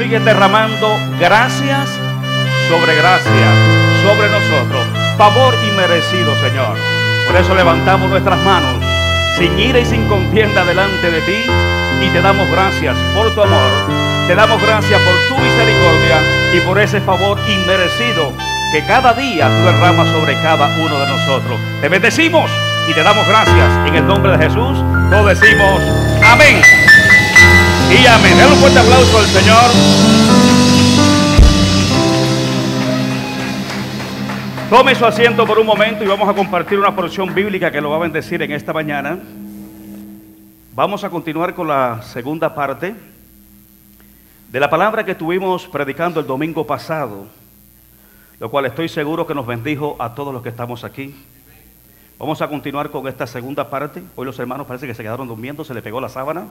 sigue derramando gracias sobre gracia sobre nosotros, favor inmerecido, Señor. Por eso levantamos nuestras manos sin ira y sin contienda delante de ti y te damos gracias por tu amor, te damos gracias por tu misericordia y por ese favor inmerecido que cada día tú derramas sobre cada uno de nosotros. Te bendecimos y te damos gracias en el nombre de Jesús. Todos decimos amén y amén. Denle un fuerte aplauso al Señor. Tome su asiento por un momento y vamos a compartir una porción bíblica que lo va a bendecir en esta mañana. Vamos a continuar con la segunda parte de la palabra que estuvimos predicando el domingo pasado, lo cual estoy seguro que nos bendijo a todos los que estamos aquí. Vamos a continuar con esta segunda parte. Hoy los hermanos parece que se quedaron durmiendo, se les pegó la sábana.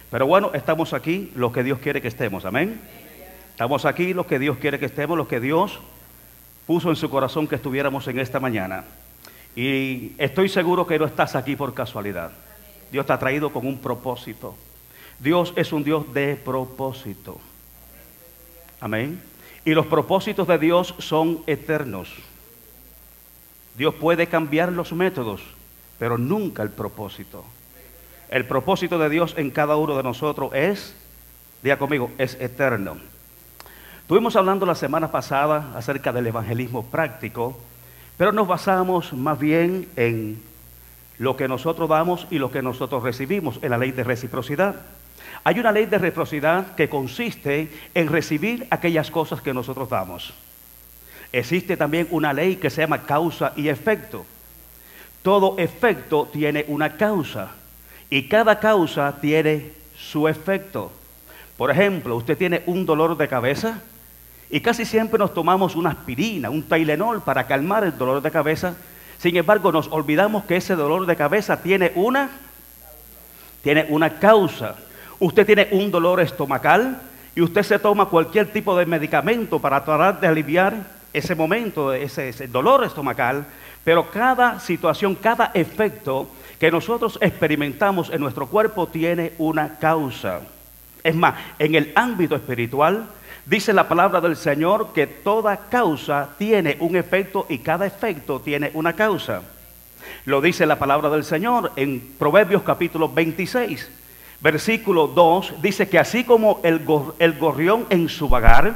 Pero bueno, estamos aquí los que Dios quiere que estemos, amén. Estamos aquí los que Dios quiere que estemos, los que Dios puso en su corazón que estuviéramos en esta mañana. Y estoy seguro que no estás aquí por casualidad. Dios te ha traído con un propósito. Dios es un Dios de propósito. Amén. Y los propósitos de Dios son eternos. Dios puede cambiar los métodos, pero nunca el propósito. El propósito de Dios en cada uno de nosotros es, diga conmigo, es eterno. Estuvimos hablando la semana pasada acerca del evangelismo práctico, pero nos basamos más bien en lo que nosotros damos y lo que nosotros recibimos, en la ley de reciprocidad. Hay una ley de reciprocidad que consiste en recibir aquellas cosas que nosotros damos. Existe también una ley que se llama causa y efecto. Todo efecto tiene una causa y cada causa tiene su efecto. Por ejemplo, usted tiene un dolor de cabeza y casi siempre nos tomamos una aspirina, un Tylenol para calmar el dolor de cabeza. Sin embargo, nos olvidamos que ese dolor de cabeza tiene una causa. Usted tiene un dolor estomacal y usted se toma cualquier tipo de medicamento para tratar de aliviar ese momento, ese dolor estomacal, pero cada situación, cada efecto que nosotros experimentamos en nuestro cuerpo tiene una causa. Es más, en el ámbito espiritual, dice la palabra del Señor que toda causa tiene un efecto y cada efecto tiene una causa. Lo dice la palabra del Señor en Proverbios capítulo 26, versículo 2, dice que así como el gorrión en su vagar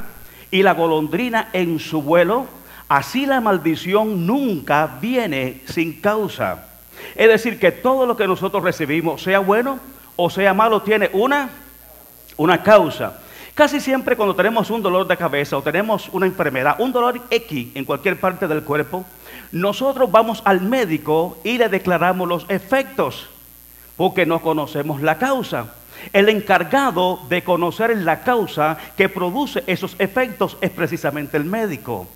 y la golondrina en su vuelo, así la maldición nunca viene sin causa. Es decir, que todo lo que nosotros recibimos, sea bueno o sea malo, tiene una causa. Casi siempre cuando tenemos un dolor de cabeza o tenemos una enfermedad, un dolor X en cualquier parte del cuerpo, nosotros vamos al médico y le declaramos los efectos, porque no conocemos la causa. El encargado de conocer la causa que produce esos efectos es precisamente el médico.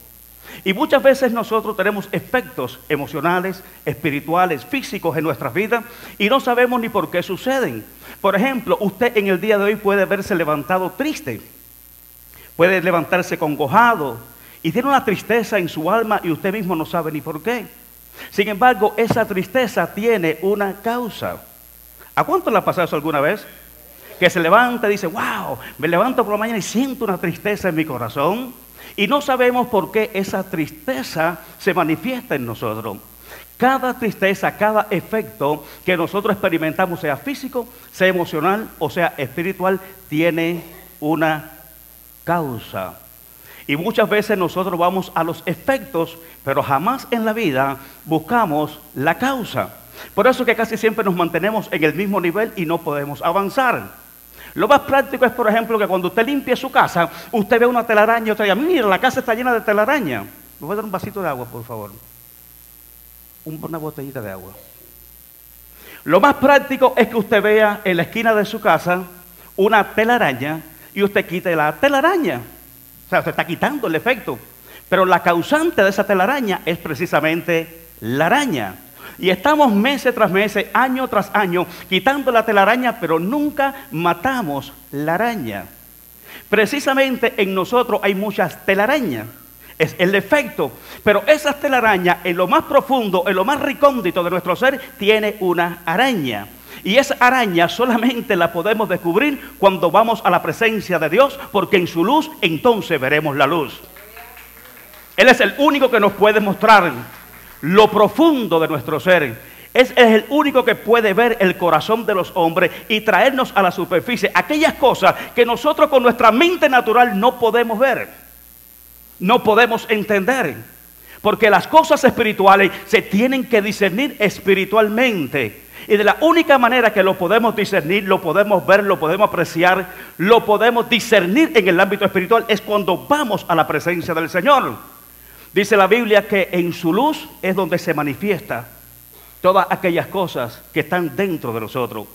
Y muchas veces nosotros tenemos efectos emocionales, espirituales, físicos en nuestras vidas y no sabemos ni por qué suceden. Por ejemplo, usted en el día de hoy puede verse levantado triste, puede levantarse congojado y tiene una tristeza en su alma y usted mismo no sabe ni por qué. Sin embargo, esa tristeza tiene una causa. ¿A cuánto le ha pasado eso alguna vez? Que se levanta y dice, wow, me levanto por la mañana y siento una tristeza en mi corazón. Y no sabemos por qué esa tristeza se manifiesta en nosotros. Cada tristeza, cada efecto que nosotros experimentamos, sea físico, sea emocional o sea espiritual, tiene una causa. Y muchas veces nosotros vamos a los efectos, pero jamás en la vida buscamos la causa. Por eso que casi siempre nos mantenemos en el mismo nivel y no podemos avanzar. Lo más práctico es, por ejemplo, que cuando usted limpia su casa, usted ve una telaraña y usted dice, mira, la casa está llena de telaraña. ¿Me voy a dar un vasito de agua, por favor? Una botellita de agua. Lo más práctico es que usted vea en la esquina de su casa una telaraña y usted quite la telaraña. O sea, usted está quitando el efecto. Pero la causante de esa telaraña es precisamente la araña. Y estamos meses tras meses, año tras año, quitando la telaraña, pero nunca matamos la araña. Precisamente en nosotros hay muchas telarañas. Es el efecto. Pero esas telarañas, en lo más profundo, en lo más recóndito de nuestro ser, tiene una araña. Y esa araña solamente la podemos descubrir cuando vamos a la presencia de Dios, porque en su luz entonces veremos la luz. Él es el único que nos puede mostrar lo profundo de nuestro ser. Es el único que puede ver el corazón de los hombres y traernos a la superficie aquellas cosas que nosotros con nuestra mente natural no podemos ver, no podemos entender. Porque las cosas espirituales se tienen que discernir espiritualmente. Y de la única manera que lo podemos discernir, lo podemos ver, lo podemos apreciar, lo podemos discernir en el ámbito espiritual es cuando vamos a la presencia del Señor. Dice la Biblia que en su luz es donde se manifiesta todas aquellas cosas que están dentro de nosotros.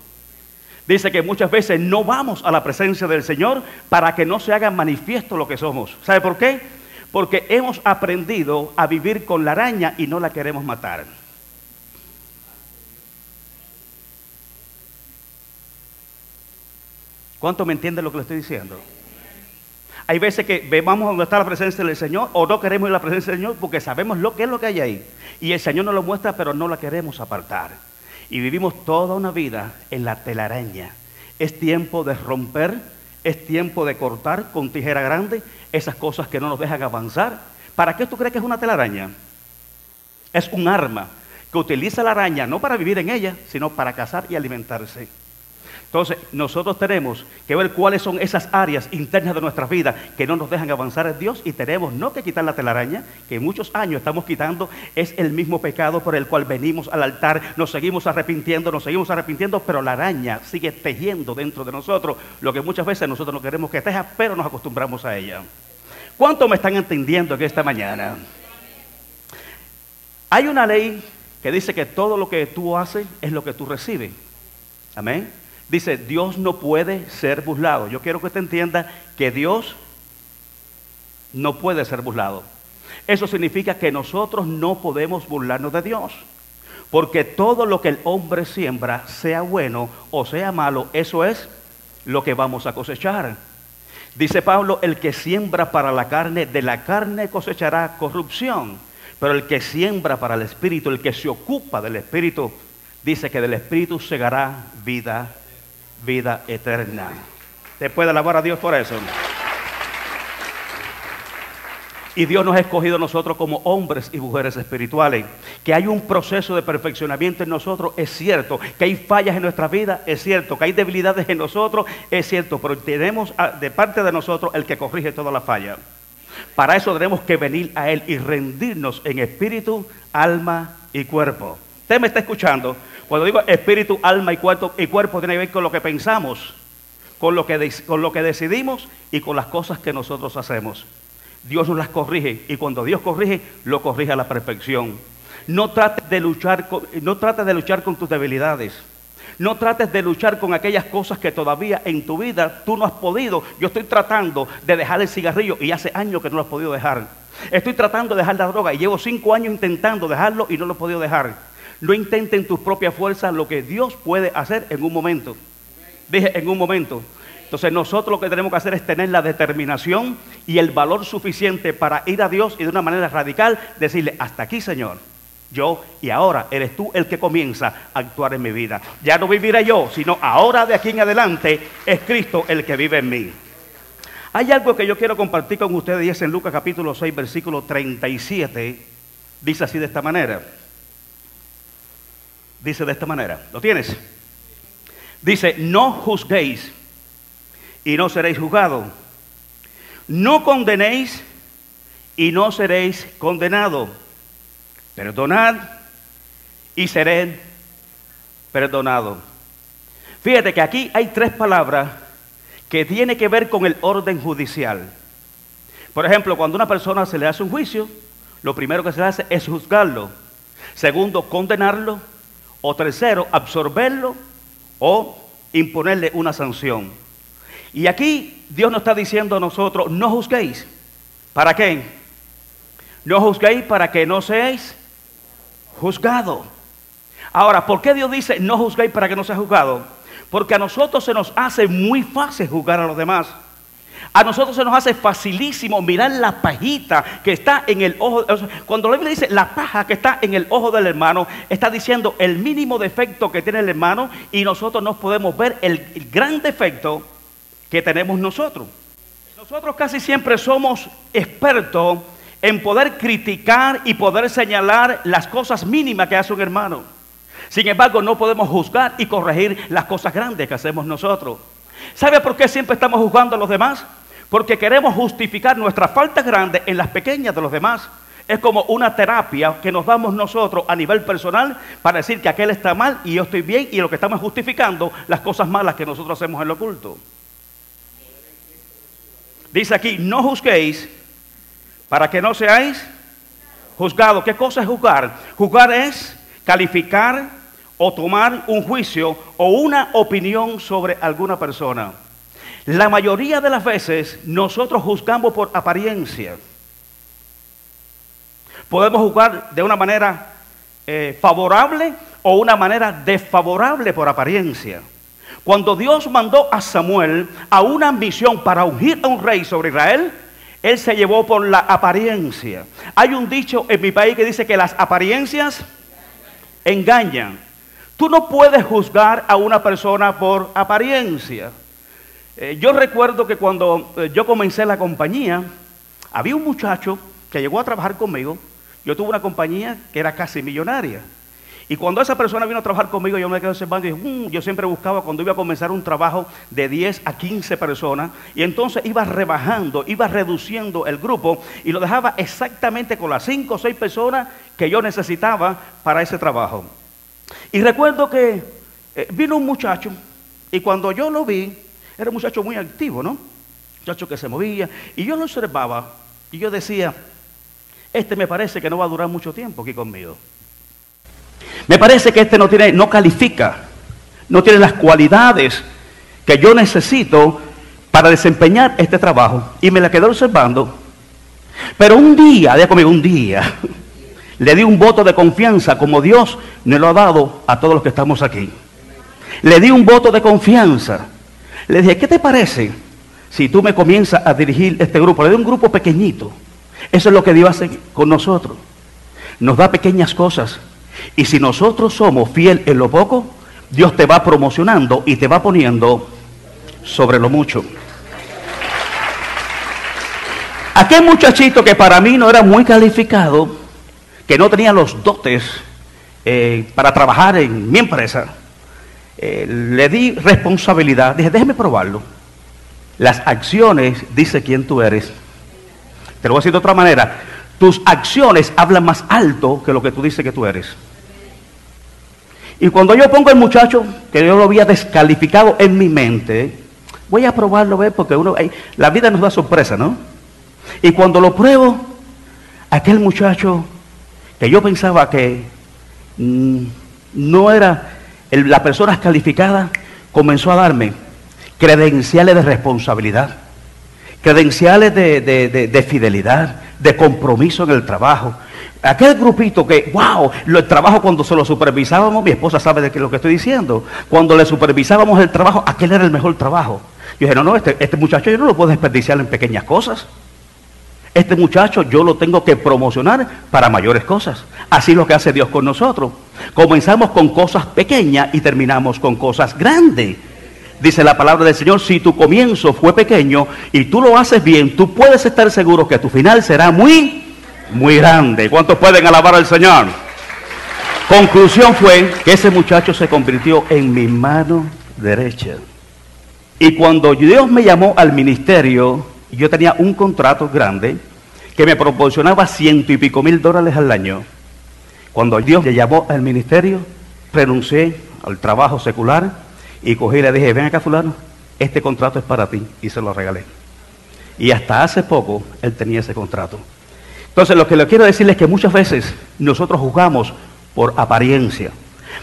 Dice que muchas veces no vamos a la presencia del Señor para que no se haga manifiesto lo que somos. ¿Sabe por qué? Porque hemos aprendido a vivir con la araña y no la queremos matar. ¿Cuánto me entiende lo que le estoy diciendo? Hay veces que vamos donde está la presencia del Señor o no queremos ir a la presencia del Señor porque sabemos lo que es lo que hay ahí. Y el Señor nos lo muestra, pero no la queremos apartar. Y vivimos toda una vida en la telaraña. Es tiempo de romper, es tiempo de cortar con tijera grande esas cosas que no nos dejan avanzar. ¿Para qué tú crees que es una telaraña? Es un arma que utiliza la araña no para vivir en ella, sino para cazar y alimentarse. Entonces, nosotros tenemos que ver cuáles son esas áreas internas de nuestras vidas que no nos dejan avanzar en Dios y tenemos no que quitar la telaraña, que muchos años estamos quitando, es el mismo pecado por el cual venimos al altar, nos seguimos arrepintiendo, pero la araña sigue tejiendo dentro de nosotros, lo que muchas veces nosotros no queremos que teja, pero nos acostumbramos a ella. ¿Cuánto me están entendiendo en esta mañana? Hay una ley que dice que todo lo que tú haces es lo que tú recibes. Amén. Dice, Dios no puede ser burlado. Yo quiero que usted entienda que Dios no puede ser burlado. Eso significa que nosotros no podemos burlarnos de Dios. Porque todo lo que el hombre siembra, sea bueno o sea malo, eso es lo que vamos a cosechar. Dice Pablo, el que siembra para la carne, de la carne cosechará corrupción. Pero el que siembra para el Espíritu, el que se ocupa del Espíritu, dice que del Espíritu segará vida eterna. ¿Te puede alabar a Dios por eso? Y Dios nos ha escogido a nosotros como hombres y mujeres espirituales. Que hay un proceso de perfeccionamiento en nosotros, es cierto. Que hay fallas en nuestra vida, es cierto. Que hay debilidades en nosotros, es cierto. Pero tenemos de parte de nosotros el que corrige toda la falla. Para eso tenemos que venir a Él y rendirnos en espíritu, alma y cuerpo. ¿Usted me está escuchando? Cuando digo espíritu, alma y cuerpo tiene que ver con lo que pensamos, con lo que decidimos y con las cosas que nosotros hacemos. Dios nos las corrige y cuando Dios corrige, lo corrige a la perfección. No trates de luchar con tus debilidades. No trates de luchar con aquellas cosas que todavía en tu vida tú no has podido. Yo estoy tratando de dejar el cigarrillo y hace años que no lo has podido dejar. Estoy tratando de dejar la droga y llevo 5 años intentando dejarlo y no lo he podido dejar. No intenten tus propias fuerzas lo que Dios puede hacer en un momento. Dije en un momento. Entonces nosotros lo que tenemos que hacer es tener la determinación y el valor suficiente para ir a Dios y de una manera radical decirle, hasta aquí Señor, yo y ahora eres tú el que comienza a actuar en mi vida. Ya no viviré yo, sino ahora de aquí en adelante es Cristo el que vive en mí. Hay algo que yo quiero compartir con ustedes y es en Lucas capítulo 6 versículo 37. Dice así de esta manera. Dice de esta manera, ¿lo tienes? Dice, no juzguéis y no seréis juzgados. No condenéis y no seréis condenados. Perdonad y seréis perdonados. Fíjate que aquí hay 3 palabras que tienen que ver con el orden judicial. Por ejemplo, cuando a una persona se le hace un juicio, lo primero que se le hace es juzgarlo. Segundo, condenarlo. O tercero, absorberlo o imponerle una sanción. Y aquí Dios nos está diciendo a nosotros, no juzguéis. ¿Para qué? No juzguéis para que no seáis juzgados. Ahora, ¿por qué Dios dice no juzguéis para que no seáis juzgados? Porque a nosotros se nos hace muy fácil juzgar a los demás. A nosotros se nos hace facilísimo mirar la pajita que está en el ojo. Cuando la Biblia dice la paja que está en el ojo del hermano, está diciendo el mínimo defecto que tiene el hermano, y nosotros no podemos ver el gran defecto que tenemos nosotros. Nosotros casi siempre somos expertos en poder criticar y poder señalar las cosas mínimas que hace un hermano. Sin embargo, no podemos juzgar y corregir las cosas grandes que hacemos nosotros. ¿Sabe por qué siempre estamos juzgando a los demás? Porque queremos justificar nuestras faltas grandes en las pequeñas de los demás. Es como una terapia que nos damos nosotros a nivel personal para decir que aquel está mal y yo estoy bien, y lo que estamos justificando las cosas malas que nosotros hacemos en lo oculto. Dice aquí, no juzguéis para que no seáis juzgados. ¿Qué cosa es juzgar? Juzgar es calificar o tomar un juicio o una opinión sobre alguna persona. La mayoría de las veces nosotros juzgamos por apariencia. Podemos juzgar de una manera favorable o una manera desfavorable por apariencia. Cuando Dios mandó a Samuel a una misión para ungir a un rey sobre Israel, él se llevó por la apariencia. Hay un dicho en mi país que dice que las apariencias engañan. Tú no puedes juzgar a una persona por apariencia. Yo recuerdo que cuando yo comencé la compañía, había un muchacho que llegó a trabajar conmigo. Yo tuve una compañía que era casi millonaria. Y cuando esa persona vino a trabajar conmigo, yo me quedé observando y dije, yo siempre buscaba cuando iba a comenzar un trabajo de 10 a 15 personas, y entonces iba rebajando, iba reduciendo el grupo y lo dejaba exactamente con las 5 o 6 personas que yo necesitaba para ese trabajo. Y recuerdo que vino un muchacho, y cuando yo lo vi, era un muchacho muy activo, ¿no? Muchacho que se movía, y yo lo observaba, y yo decía, me parece que no va a durar mucho tiempo aquí conmigo. Me parece que no califica, no tiene las cualidades que yo necesito para desempeñar este trabajo. Y me la quedé observando. Pero un día, diga conmigo, un día, le di un voto de confianza como Dios me lo ha dado a todos los que estamos aquí. Le di un voto de confianza. Le dije, ¿qué te parece si tú me comienzas a dirigir este grupo? Le di un grupo pequeñito. Eso es lo que Dios hace con nosotros. Nos da pequeñas cosas. Y si nosotros somos fieles en lo poco, Dios te va promocionando y te va poniendo sobre lo mucho. Aquel muchachito que para mí no era muy calificado, que no tenía los dotes para trabajar en mi empresa, le di responsabilidad. Dije, déjeme probarlo. Las acciones dice quién tú eres. Te lo voy a decir de otra manera. Tus acciones hablan más alto que lo que tú dices que tú eres. Y cuando yo pongo al muchacho, que yo lo había descalificado en mi mente, voy a probarlo, ¿ves? Porque la vida nos da sorpresa, ¿no? Y cuando lo pruebo, aquel muchacho que yo pensaba que no era la persona calificada, comenzó a darme credenciales de responsabilidad, credenciales de fidelidad, de compromiso en el trabajo. Aquel grupito que, wow, el trabajo cuando se lo supervisábamos, mi esposa sabe de qué es lo que estoy diciendo, cuando le supervisábamos el trabajo, aquel era el mejor trabajo. Yo dije, no, este muchacho yo no lo puedo desperdiciar en pequeñas cosas. Este muchacho yo lo tengo que promocionar para mayores cosas. Así es lo que hace Dios con nosotros. Comenzamos con cosas pequeñas y terminamos con cosas grandes. Dice la palabra del Señor, si tu comienzo fue pequeño y tú lo haces bien, tú puedes estar seguro que tu final será muy grande. ¿Cuántos pueden alabar al Señor? Conclusión fue que ese muchacho se convirtió en mi mano derecha. Y cuando Dios me llamó al ministerio, yo tenía un contrato grande que me proporcionaba $100 y pico mil al año. Cuando Dios me llamó al ministerio, renuncié al trabajo secular y cogí y le dije, ven acá fulano, este contrato es para ti, y se lo regalé. Y hasta hace poco él tenía ese contrato. Entonces lo que le quiero decirles es que muchas veces nosotros juzgamos por apariencia,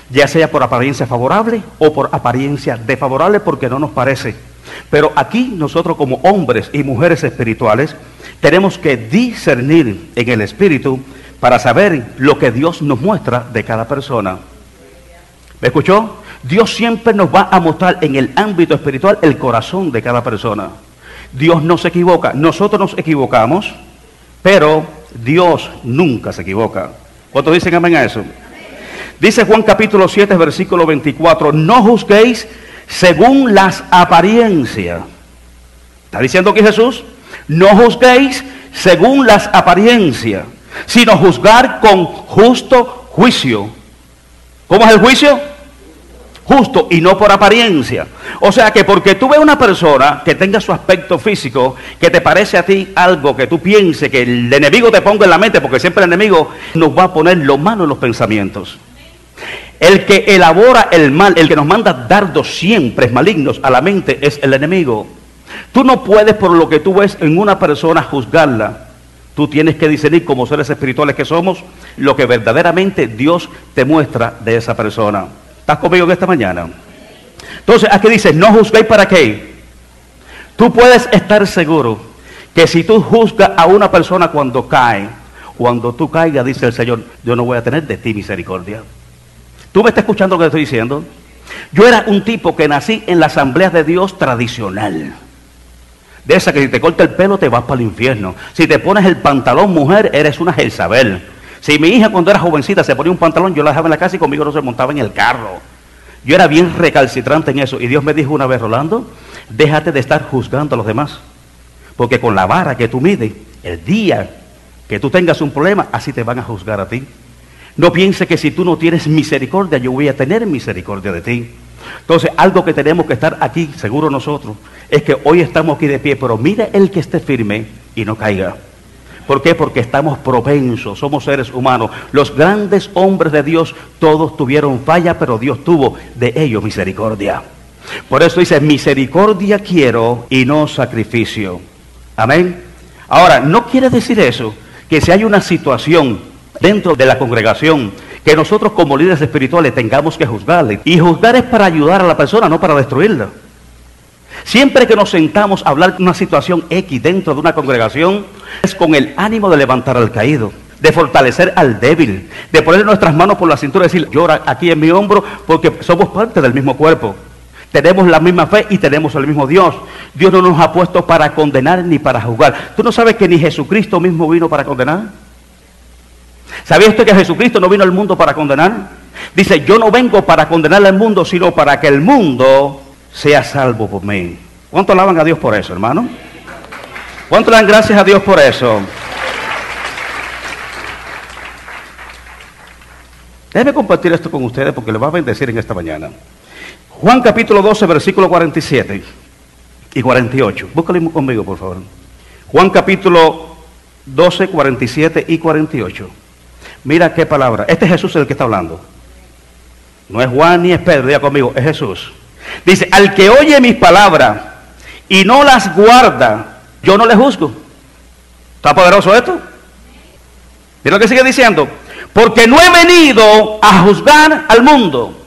ya sea por apariencia favorable o por apariencia desfavorable, porque no nos parece. Pero aquí nosotros como hombres y mujeres espirituales tenemos que discernir en el espíritu para saber lo que Dios nos muestra de cada persona. ¿Me escuchó? Dios siempre nos va a mostrar en el ámbito espiritual el corazón de cada persona. Dios no se equivoca. Nosotros nos equivocamos, pero Dios nunca se equivoca. ¿Cuántos dicen amén a eso? Dice Juan capítulo 7, versículo 24, no juzguéis según las apariencias. ¿Está diciendo aquí Jesús? No juzguéis según las apariencias, sino juzgar con justo juicio. ¿Cómo es el juicio? Justo y no por apariencia. O sea que porque tú ves una persona que tenga su aspecto físico, que te parece a ti algo que tú pienses, que el enemigo te ponga en la mente, porque siempre el enemigo nos va a poner lo malo en los pensamientos. El que elabora el mal, el que nos manda dardos siempre malignos a la mente es el enemigo. Tú no puedes por lo que tú ves en una persona juzgarla. Tú tienes que discernir como seres espirituales que somos lo que verdaderamente Dios te muestra de esa persona. ¿Estás conmigo en esta mañana? Entonces aquí dice, no juzguéis para qué. Tú puedes estar seguro que si tú juzgas a una persona cuando cae, cuando tú caigas, dice el Señor, yo no voy a tener de ti misericordia. ¿Tú me estás escuchando lo que te estoy diciendo? Yo era un tipo que nací en la Asamblea de Dios tradicional. De esa que si te corta el pelo te vas para el infierno. Si te pones el pantalón mujer, eres una Jezabel. Si mi hija cuando era jovencita se ponía un pantalón, yo la dejaba en la casa y conmigo no se montaba en el carro. Yo era bien recalcitrante en eso. Y Dios me dijo una vez, Rolando, déjate de estar juzgando a los demás. Porque con la vara que tú mides, el día que tú tengas un problema, así te van a juzgar a ti. No piense que si tú no tienes misericordia, yo voy a tener misericordia de ti. Entonces, algo que tenemos que estar aquí, seguro nosotros, es que hoy estamos aquí de pie, pero mire el que esté firme y no caiga. ¿Por qué? Porque estamos propensos, somos seres humanos. Los grandes hombres de Dios, todos tuvieron falla, pero Dios tuvo de ellos misericordia. Por eso dice, misericordia quiero y no sacrificio. Amén. Ahora, no quiere decir eso, que si hay una situación dentro de la congregación, que nosotros como líderes espirituales tengamos que juzgarle. Y juzgar es para ayudar a la persona, no para destruirla. Siempre que nos sentamos a hablar de una situación X dentro de una congregación, es con el ánimo de levantar al caído, de fortalecer al débil, de poner nuestras manos por la cintura y decir, llora aquí en mi hombro, porque somos parte del mismo cuerpo. Tenemos la misma fe y tenemos el mismo Dios. Dios no nos ha puesto para condenar ni para juzgar. ¿Tú no sabes que ni Jesucristo mismo vino para condenar? ¿Sabías usted que Jesucristo no vino al mundo para condenar? Dice, yo no vengo para condenar al mundo, sino para que el mundo sea salvo por mí. ¿Cuánto alaban a Dios por eso, hermano? ¿Cuánto le dan gracias a Dios por eso? Déjeme compartir esto con ustedes porque les va a bendecir en esta mañana. Juan capítulo 12, versículo 47 y 48. Búscalo conmigo, por favor. Juan capítulo 12, 47 y 48. Mira qué palabra. Este es Jesús el que está hablando. No es Juan ni es Pedro, diga conmigo, es Jesús. Dice, al que oye mis palabras y no las guarda, yo no le juzgo. ¿Está poderoso esto? Mira lo que sigue diciendo. Porque no he venido a juzgar al mundo.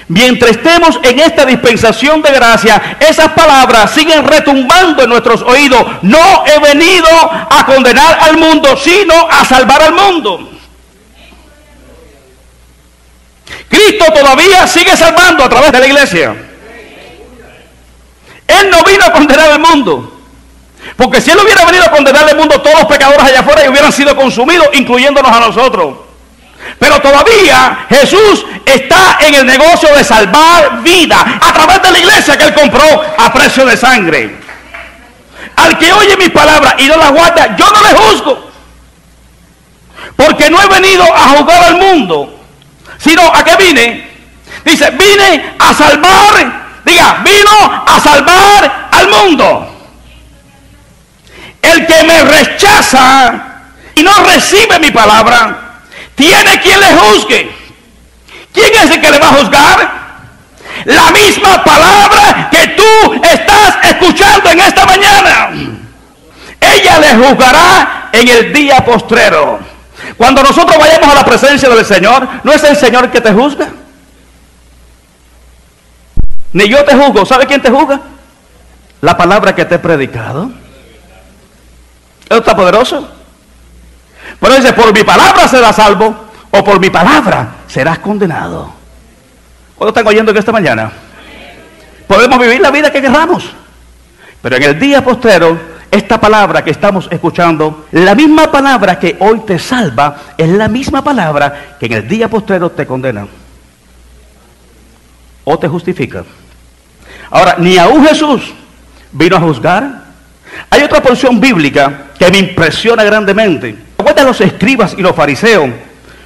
Mientras estemos en esta dispensación de gracia, esas palabras siguen retumbando en nuestros oídos. No he venido a condenar al mundo, sino a salvar al mundo. Cristo todavía sigue salvando a través de la iglesia. Él no vino a condenar al mundo. Porque si Él hubiera venido a condenar al mundo, todos los pecadores allá afuera hubieran sido consumidos, incluyéndonos a nosotros. Pero todavía Jesús está en el negocio de salvar vida a través de la iglesia que Él compró a precio de sangre. Al que oye mis palabras y no las guarda, yo no le juzgo. Porque no he venido a juzgar al mundo, sino a qué vine. Dice, vine a salvar, diga, vino a salvar al mundo. El que me rechaza y no recibe mi palabra, tiene quien le juzgue. ¿Quién es el que le va a juzgar? La misma palabra que tú estás escuchando en esta mañana. Ella le juzgará en el día postrero. Cuando nosotros vayamos a la presencia del Señor, ¿no es el Señor que te juzga? Ni yo te juzgo. ¿Sabe quién te juzga? La palabra que te he predicado. ¿Eso está poderoso? Pero dice, por mi palabra serás salvo, o por mi palabra serás condenado. ¿Cuántos están oyendo que esta mañana? Podemos vivir la vida que queramos. Pero en el día postrero, esta palabra que estamos escuchando, la misma palabra que hoy te salva, es la misma palabra que en el día postrero te condena o te justifica. Ahora, ni aún Jesús vino a juzgar. Hay otra porción bíblica que me impresiona grandemente. ¿Recuerdan los escribas y los fariseos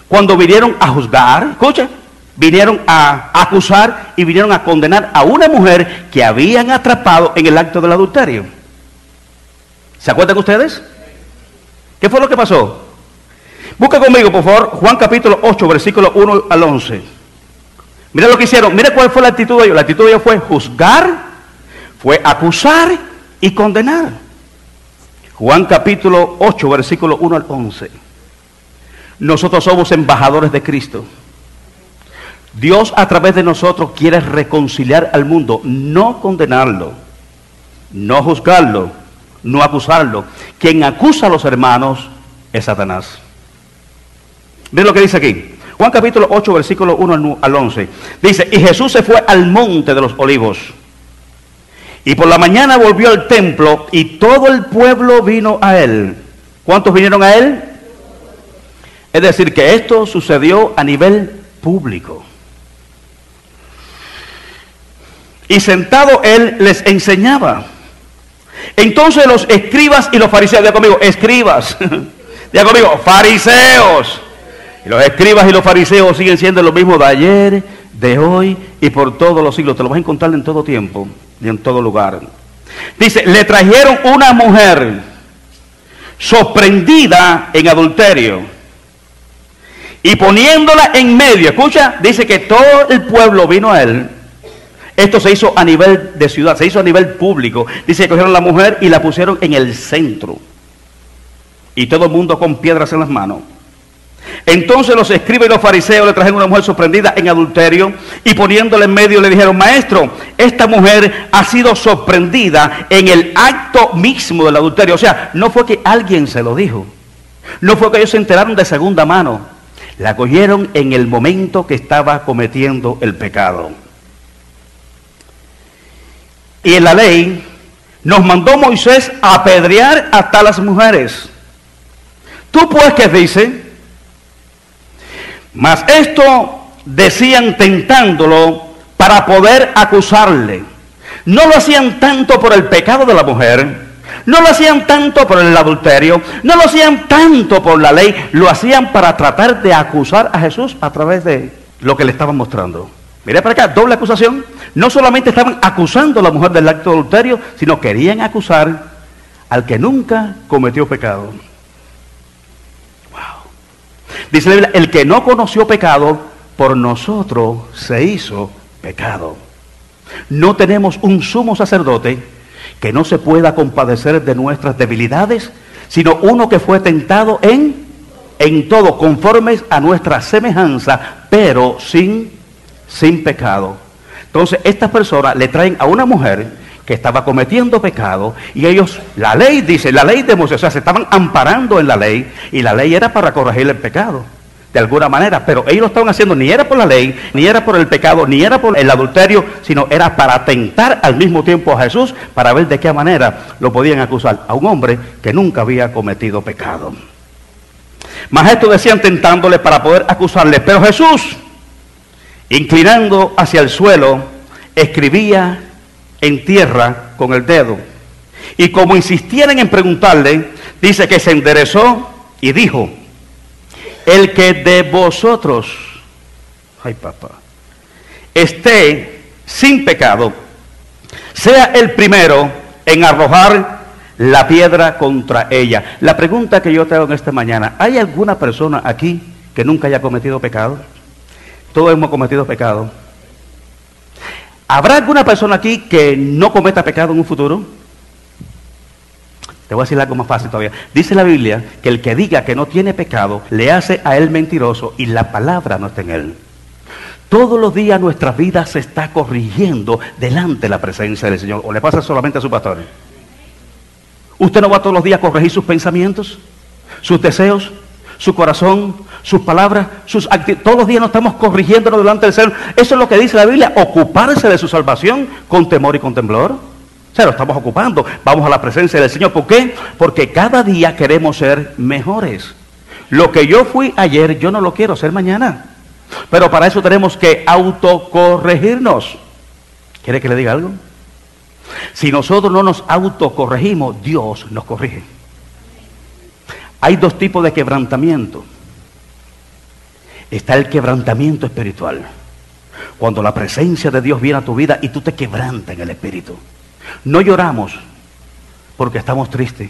cuando vinieron a juzgar? Escucha, vinieron a acusar y vinieron a condenar a una mujer que habían atrapado en el acto del adulterio. ¿Se acuerdan ustedes? ¿Qué fue lo que pasó? Busca conmigo, por favor, Juan capítulo 8, versículo 1 al 11. Mira lo que hicieron, mira cuál fue la actitud de ellos. La actitud de ellos fue juzgar, fue acusar y condenar. Juan capítulo 8, versículo 1 al 11. Nosotros somos embajadores de Cristo. Dios a través de nosotros quiere reconciliar al mundo, no condenarlo, no juzgarlo, no acusarlo. Quien acusa a los hermanos es Satanás. Miren lo que dice aquí. Juan capítulo 8, versículo 1 al 11. Dice, y Jesús se fue al monte de los olivos. Y por la mañana volvió al templo y todo el pueblo vino a él. ¿Cuántos vinieron a él? Es decir, que esto sucedió a nivel público. Y sentado él les enseñaba. Entonces los escribas y los fariseos, diga conmigo, escribas, diga conmigo, fariseos. Y los escribas y los fariseos siguen siendo lo mismo de ayer, de hoy y por todos los siglos. Te lo vas a encontrar en todo tiempo y en todo lugar. Dice, le trajeron una mujer sorprendida en adulterio y poniéndola en medio, escucha, dice que todo el pueblo vino a él. Esto se hizo a nivel de ciudad, se hizo a nivel público. Dice que cogieron a la mujer y la pusieron en el centro. Y todo el mundo con piedras en las manos. Entonces los escribas y los fariseos le trajeron una mujer sorprendida en adulterio y poniéndola en medio le dijeron, maestro, esta mujer ha sido sorprendida en el acto mismo del adulterio. O sea, no fue que alguien se lo dijo, no fue que ellos se enteraron de segunda mano, la cogieron en el momento que estaba cometiendo el pecado. Y en la ley nos mandó Moisés a apedrear a tales mujeres. Tú pues, ¿qué dice? Mas esto decían tentándolo para poder acusarle. No lo hacían tanto por el pecado de la mujer, no lo hacían tanto por el adulterio, no lo hacían tanto por la ley, lo hacían para tratar de acusar a Jesús a través de lo que le estaban mostrando. Mira para acá, doble acusación. No solamente estaban acusando a la mujer del acto de adulterio, sino querían acusar al que nunca cometió pecado. Dice la Biblia, el que no conoció pecado, por nosotros se hizo pecado. No tenemos un sumo sacerdote que no se pueda compadecer de nuestras debilidades, sino uno que fue tentado en todo, conformes a nuestra semejanza, pero sin pecado. Entonces, estas personas le traen a una mujer que estaba cometiendo pecado, y ellos, la ley dice, la ley de Moisés, o sea, se estaban amparando en la ley, y la ley era para corregir el pecado, de alguna manera, pero ellos lo estaban haciendo, ni era por la ley, ni era por el pecado, ni era por el adulterio, sino era para tentar al mismo tiempo a Jesús, para ver de qué manera lo podían acusar a un hombre que nunca había cometido pecado. Mas esto decían tentándole para poder acusarle, pero Jesús, inclinando hacia el suelo, escribía en tierra con el dedo. Y como insistieran en preguntarle, dice que se enderezó y dijo, el que de vosotros, ay papá, esté sin pecado, sea el primero en arrojar la piedra contra ella. La pregunta que yo te hago en esta mañana, ¿hay alguna persona aquí que nunca haya cometido pecado? Todos hemos cometido pecado. ¿Habrá alguna persona aquí que no cometa pecado en un futuro? Te voy a decir algo más fácil todavía. Dice la Biblia que el que diga que no tiene pecado, le hace a él mentiroso y la palabra no está en él. Todos los días nuestra vida se está corrigiendo delante de la presencia del Señor. ¿O le pasa solamente a su pastor? ¿Usted no va todos los días a corregir sus pensamientos, sus deseos, su corazón, sus palabras, sus actitudes? Todos los días nos estamos corrigiéndonos delante del Señor. Eso es lo que dice la Biblia, ocuparse de su salvación con temor y con temblor. O sea, lo estamos ocupando. Vamos a la presencia del Señor. ¿Por qué? Porque cada día queremos ser mejores. Lo que yo fui ayer, yo no lo quiero ser mañana. Pero para eso tenemos que autocorregirnos. ¿Quiere que le diga algo? Si nosotros no nos autocorregimos, Dios nos corrige. Hay dos tipos de quebrantamiento. Está el quebrantamiento espiritual. Cuando la presencia de Dios viene a tu vida y tú te quebrantas en el espíritu. No lloramos porque estamos tristes.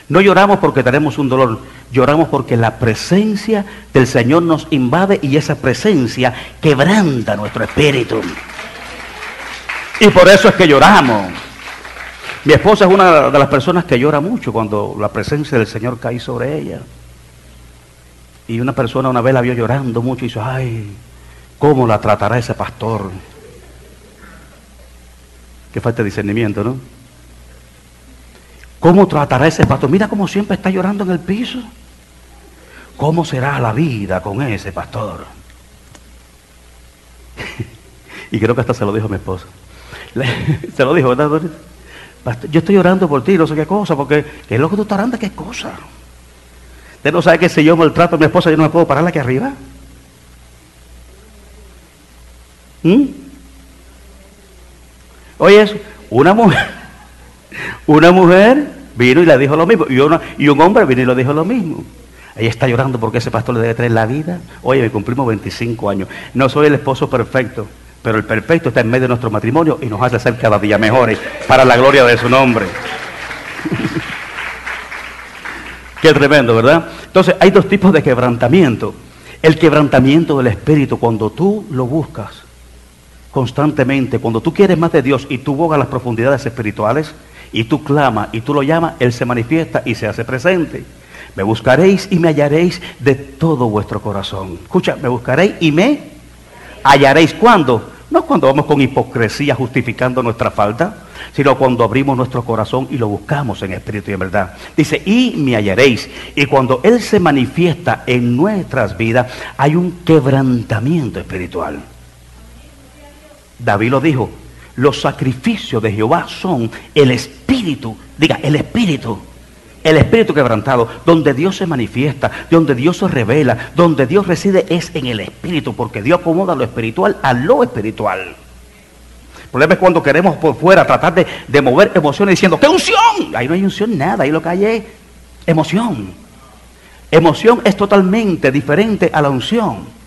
No lloramos porque tenemos un dolor. Lloramos porque la presencia del Señor nos invade y esa presencia quebranta nuestro espíritu. Y por eso es que lloramos. Mi esposa es una de las personas que llora mucho cuando la presencia del Señor cae sobre ella. Y una persona una vez la vio llorando mucho y dice, ay, ¿cómo la tratará ese pastor? Que falta de discernimiento, ¿no? ¿Cómo tratará ese pastor? Mira cómo siempre está llorando en el piso. ¿Cómo será la vida con ese pastor? Y creo que hasta se lo dijo a mi esposa. Se lo dijo, ¿verdad? Pastor, yo estoy llorando por ti, no sé qué cosa, porque ¿qué es lo que tú estás orando? ¿Qué cosa? Usted no sabe que si yo maltrato a mi esposa, yo no me puedo parar aquí arriba. Oye, una mujer vino y le dijo lo mismo, y un hombre vino y le dijo lo mismo. Ella está llorando porque ese pastor le debe traer la vida. Oye, me cumplimos 25 años. No soy el esposo perfecto, pero el perfecto está en medio de nuestro matrimonio y nos hace ser cada día mejores para la gloria de su nombre. Qué tremendo, ¿verdad? Entonces, hay dos tipos de quebrantamiento. El quebrantamiento del espíritu, cuando tú lo buscas constantemente, cuando tú quieres más de Dios y tú bogas las profundidades espirituales y tú clamas y tú lo llamas, Él se manifiesta y se hace presente. Me buscaréis y me hallaréis de todo vuestro corazón. Escucha, me buscaréis y me hallaréis. ¿Cuándo? No cuando vamos con hipocresía justificando nuestra falta, sino cuando abrimos nuestro corazón y lo buscamos en espíritu y en verdad. Dice, y me hallaréis. Y cuando Él se manifiesta en nuestras vidas, hay un quebrantamiento espiritual. David lo dijo, los sacrificios de Jehová son el espíritu, diga, el espíritu quebrantado, donde Dios se manifiesta, donde Dios se revela, donde Dios reside es en el espíritu, porque Dios acomoda lo espiritual a lo espiritual. El problema es cuando queremos por fuera tratar de mover emociones diciendo, ¡qué unción! Ahí no hay unción nada, ahí lo que hay es emoción. Emoción es totalmente diferente a la unción.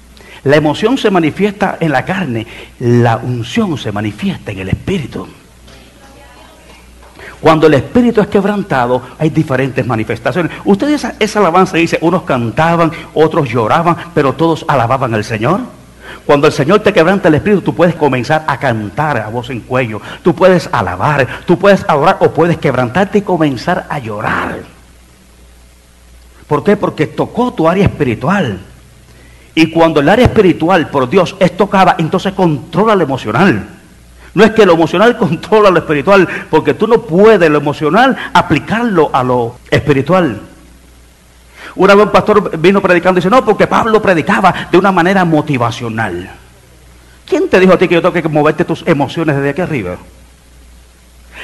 La emoción se manifiesta en la carne, la unción se manifiesta en el espíritu. Cuando el espíritu es quebrantado, hay diferentes manifestaciones. Ustedes esa alabanza dice, unos cantaban, otros lloraban, pero todos alababan al Señor. Cuando el Señor te quebranta el espíritu, tú puedes comenzar a cantar a voz en cuello, tú puedes alabar, tú puedes adorar o puedes quebrantarte y comenzar a llorar. ¿Por qué? Porque tocó tu área espiritual. Y cuando el área espiritual por Dios es tocada, entonces controla lo emocional. No es que lo emocional controla lo espiritual, porque tú no puedes lo emocional aplicarlo a lo espiritual. Una vez un pastor vino predicando y dice, no, porque Pablo predicaba de una manera motivacional. ¿Quién te dijo a ti que yo tengo que moverte tus emociones desde aquí arriba?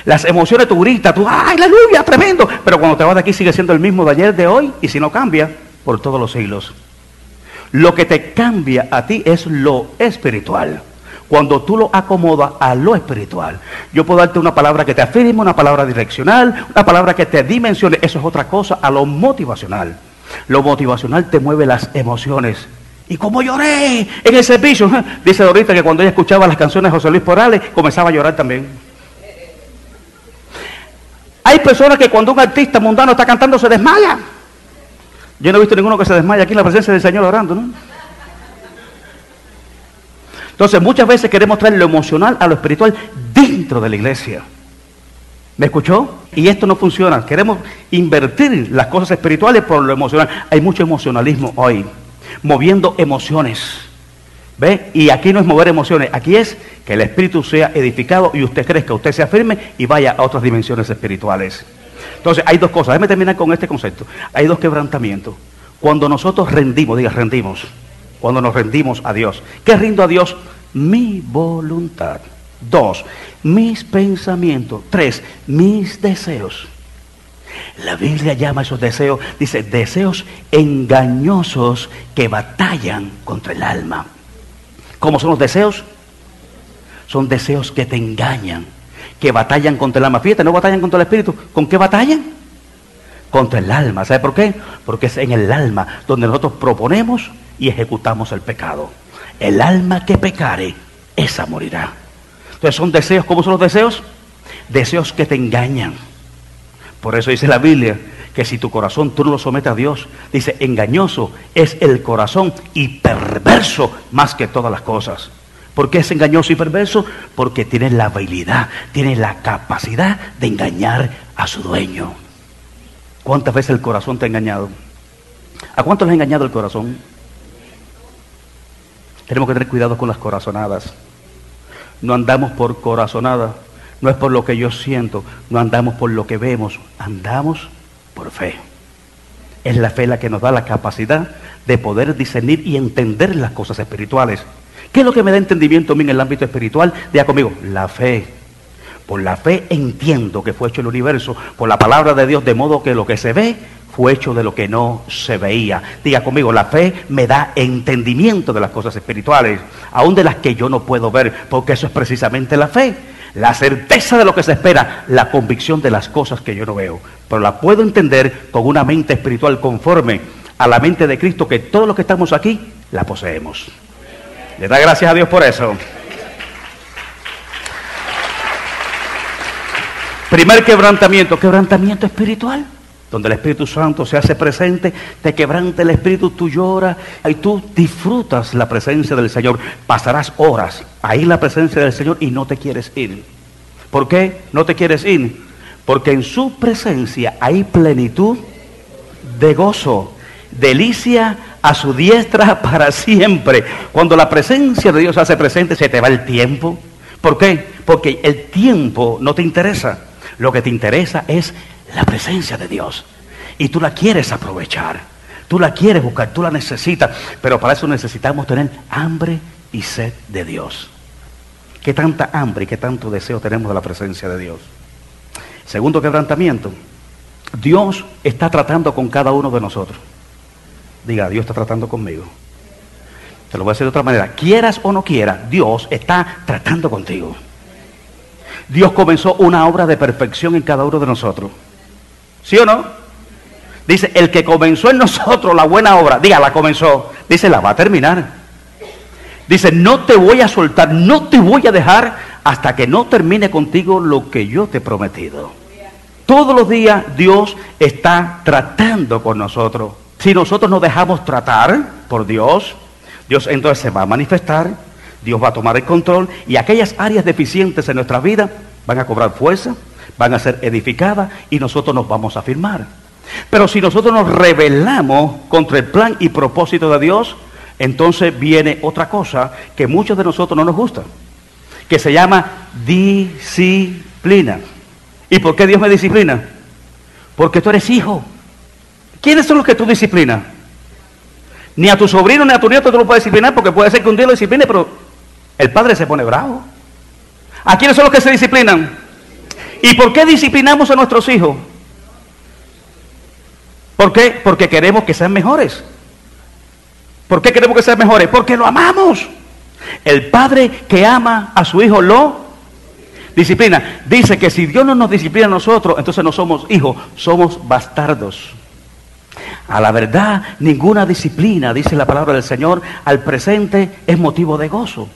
Las emociones tú gritas, tú, ¡ay, aleluya, tremendo! Pero cuando te vas de aquí sigue siendo el mismo de ayer, de hoy, y si no cambia, por todos los siglos. Lo que te cambia a ti es lo espiritual. Cuando tú lo acomodas a lo espiritual. Yo puedo darte una palabra que te afirme, una palabra direccional, una palabra que te dimensione. Eso es otra cosa a lo motivacional. Lo motivacional te mueve las emociones. Y como lloré en el servicio. Dice Dorita que cuando ella escuchaba las canciones de José Luis Morales, comenzaba a llorar también. Hay personas que cuando un artista mundano está cantando se desmaya. Yo no he visto ninguno que se desmaya aquí en la presencia del Señor orando, ¿no? Entonces muchas veces queremos traer lo emocional a lo espiritual dentro de la iglesia. ¿Me escuchó? Y esto no funciona. Queremos invertir las cosas espirituales por lo emocional. Hay mucho emocionalismo hoy, moviendo emociones. ¿Ve? Y aquí no es mover emociones, aquí es que el espíritu sea edificado y usted crezca, usted sea firme y vaya a otras dimensiones espirituales. Entonces hay dos cosas, déjame terminar con este concepto. Hay dos quebrantamientos. Cuando nosotros rendimos, diga rendimos. Cuando nos rendimos a Dios. ¿Qué rindo a Dios? Mi voluntad. 2, mis pensamientos. 3, mis deseos. La Biblia llama a esos deseos, dice, deseos engañosos que batallan contra el alma. ¿Cómo son los deseos? Son deseos que te engañan, que batallan contra el alma. Fíjate, no batallan contra el espíritu. ¿Con qué batallan? Contra el alma. ¿Sabe por qué? Porque es en el alma donde nosotros proponemos y ejecutamos el pecado. El alma que pecare, esa morirá. Entonces son deseos. ¿Cómo son los deseos? Deseos que te engañan. Por eso dice la Biblia que si tu corazón tú no lo sometes a Dios, dice, engañoso es el corazón y perverso más que todas las cosas. ¿Por qué es engañoso y perverso? Porque tiene la habilidad, tiene la capacidad de engañar a su dueño. ¿Cuántas veces el corazón te ha engañado? ¿A cuántos le ha engañado el corazón? Tenemos que tener cuidado con las corazonadas. No andamos por corazonadas. No es por lo que yo siento, no andamos por lo que vemos, andamos por fe. Es la fe la que nos da la capacidad de poder discernir y entender las cosas espirituales. ¿Qué es lo que me da entendimiento a mí en el ámbito espiritual? Diga conmigo, la fe. Por la fe entiendo que fue hecho el universo, por la palabra de Dios, de modo que lo que se ve fue hecho de lo que no se veía. Diga conmigo, la fe me da entendimiento de las cosas espirituales, aún de las que yo no puedo ver, porque eso es precisamente la fe. La certeza de lo que se espera, la convicción de las cosas que yo no veo. Pero la puedo entender con una mente espiritual conforme a la mente de Cristo, que todos los que estamos aquí la poseemos. Le da gracias a Dios por eso. Primer quebrantamiento, quebrantamiento espiritual. Donde el Espíritu Santo se hace presente, te quebranta el Espíritu, tú lloras y tú disfrutas la presencia del Señor. Pasarás horas ahí en la presencia del Señor y no te quieres ir. ¿Por qué no te quieres ir? Porque en su presencia hay plenitud de gozo, delicia a su diestra para siempre. Cuando la presencia de Dios se hace presente, se te va el tiempo. ¿Por qué? Porque el tiempo no te interesa. Lo que te interesa es la presencia de Dios. Y tú la quieres aprovechar. Tú la quieres buscar, tú la necesitas. Pero para eso necesitamos tener hambre y sed de Dios. ¿Qué tanta hambre y qué tanto deseo tenemos de la presencia de Dios? Segundo quebrantamiento. Dios está tratando con cada uno de nosotros. Diga, Dios está tratando conmigo. Te lo voy a decir de otra manera. Quieras o no quieras, Dios está tratando contigo. Dios comenzó una obra de perfección en cada uno de nosotros. ¿Sí o no? Dice, el que comenzó en nosotros la buena obra, diga, la comenzó. Dice, la va a terminar. Dice, no te voy a soltar, no te voy a dejar hasta que no termine contigo lo que yo te he prometido. Todos los días Dios está tratando con nosotros. Si nosotros nos dejamos tratar por Dios, Dios entonces se va a manifestar, Dios va a tomar el control y aquellas áreas deficientes en nuestra vida van a cobrar fuerza, van a ser edificadas y nosotros nos vamos a afirmar. Pero si nosotros nos rebelamos contra el plan y propósito de Dios, entonces viene otra cosa que muchos de nosotros no nos gusta, que se llama disciplina. ¿Y por qué Dios me disciplina? Porque tú eres hijo. ¿Quiénes son los que tú disciplinas? Ni a tu sobrino ni a tu nieto tú lo puedes disciplinar, porque puede ser que un día lo discipline, pero el padre se pone bravo. ¿A quiénes son los que se disciplinan? ¿Y por qué disciplinamos a nuestros hijos? ¿Por qué? Porque queremos que sean mejores. ¿Por qué queremos que sean mejores? Porque lo amamos. El padre que ama a su hijo lo disciplina. Dice que si Dios no nos disciplina a nosotros, entonces no somos hijos, somos bastardos. A la verdad, ninguna disciplina, dice la palabra del Señor, al presente es motivo de gozo.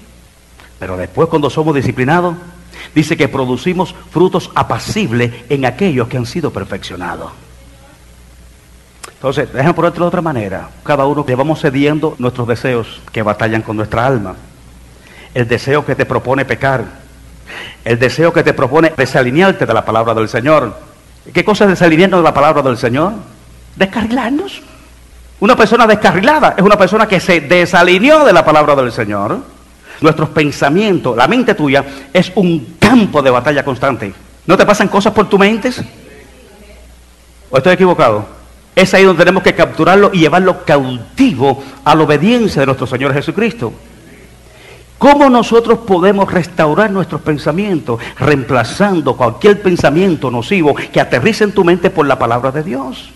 Pero después, cuando somos disciplinados, dice que producimos frutos apacibles en aquellos que han sido perfeccionados. Entonces, déjame ponértelo de otra manera. Cada uno le vamos cediendo nuestros deseos que batallan con nuestra alma. El deseo que te propone pecar. El deseo que te propone desalinearte de la palabra del Señor. ¿Qué cosa es desalinearnos de la palabra del Señor? Descarrilarnos. Una persona descarrilada es una persona que se desalineó de la palabra del Señor. Nuestros pensamientos, la mente tuya es un campo de batalla constante. ¿No te pasan cosas por tu mente? ¿O estoy equivocado? Es ahí donde tenemos que capturarlo y llevarlo cautivo a la obediencia de nuestro Señor Jesucristo. ¿Cómo nosotros podemos restaurar nuestros pensamientos? Reemplazando cualquier pensamiento nocivo que aterrice en tu mente por la palabra de Dios.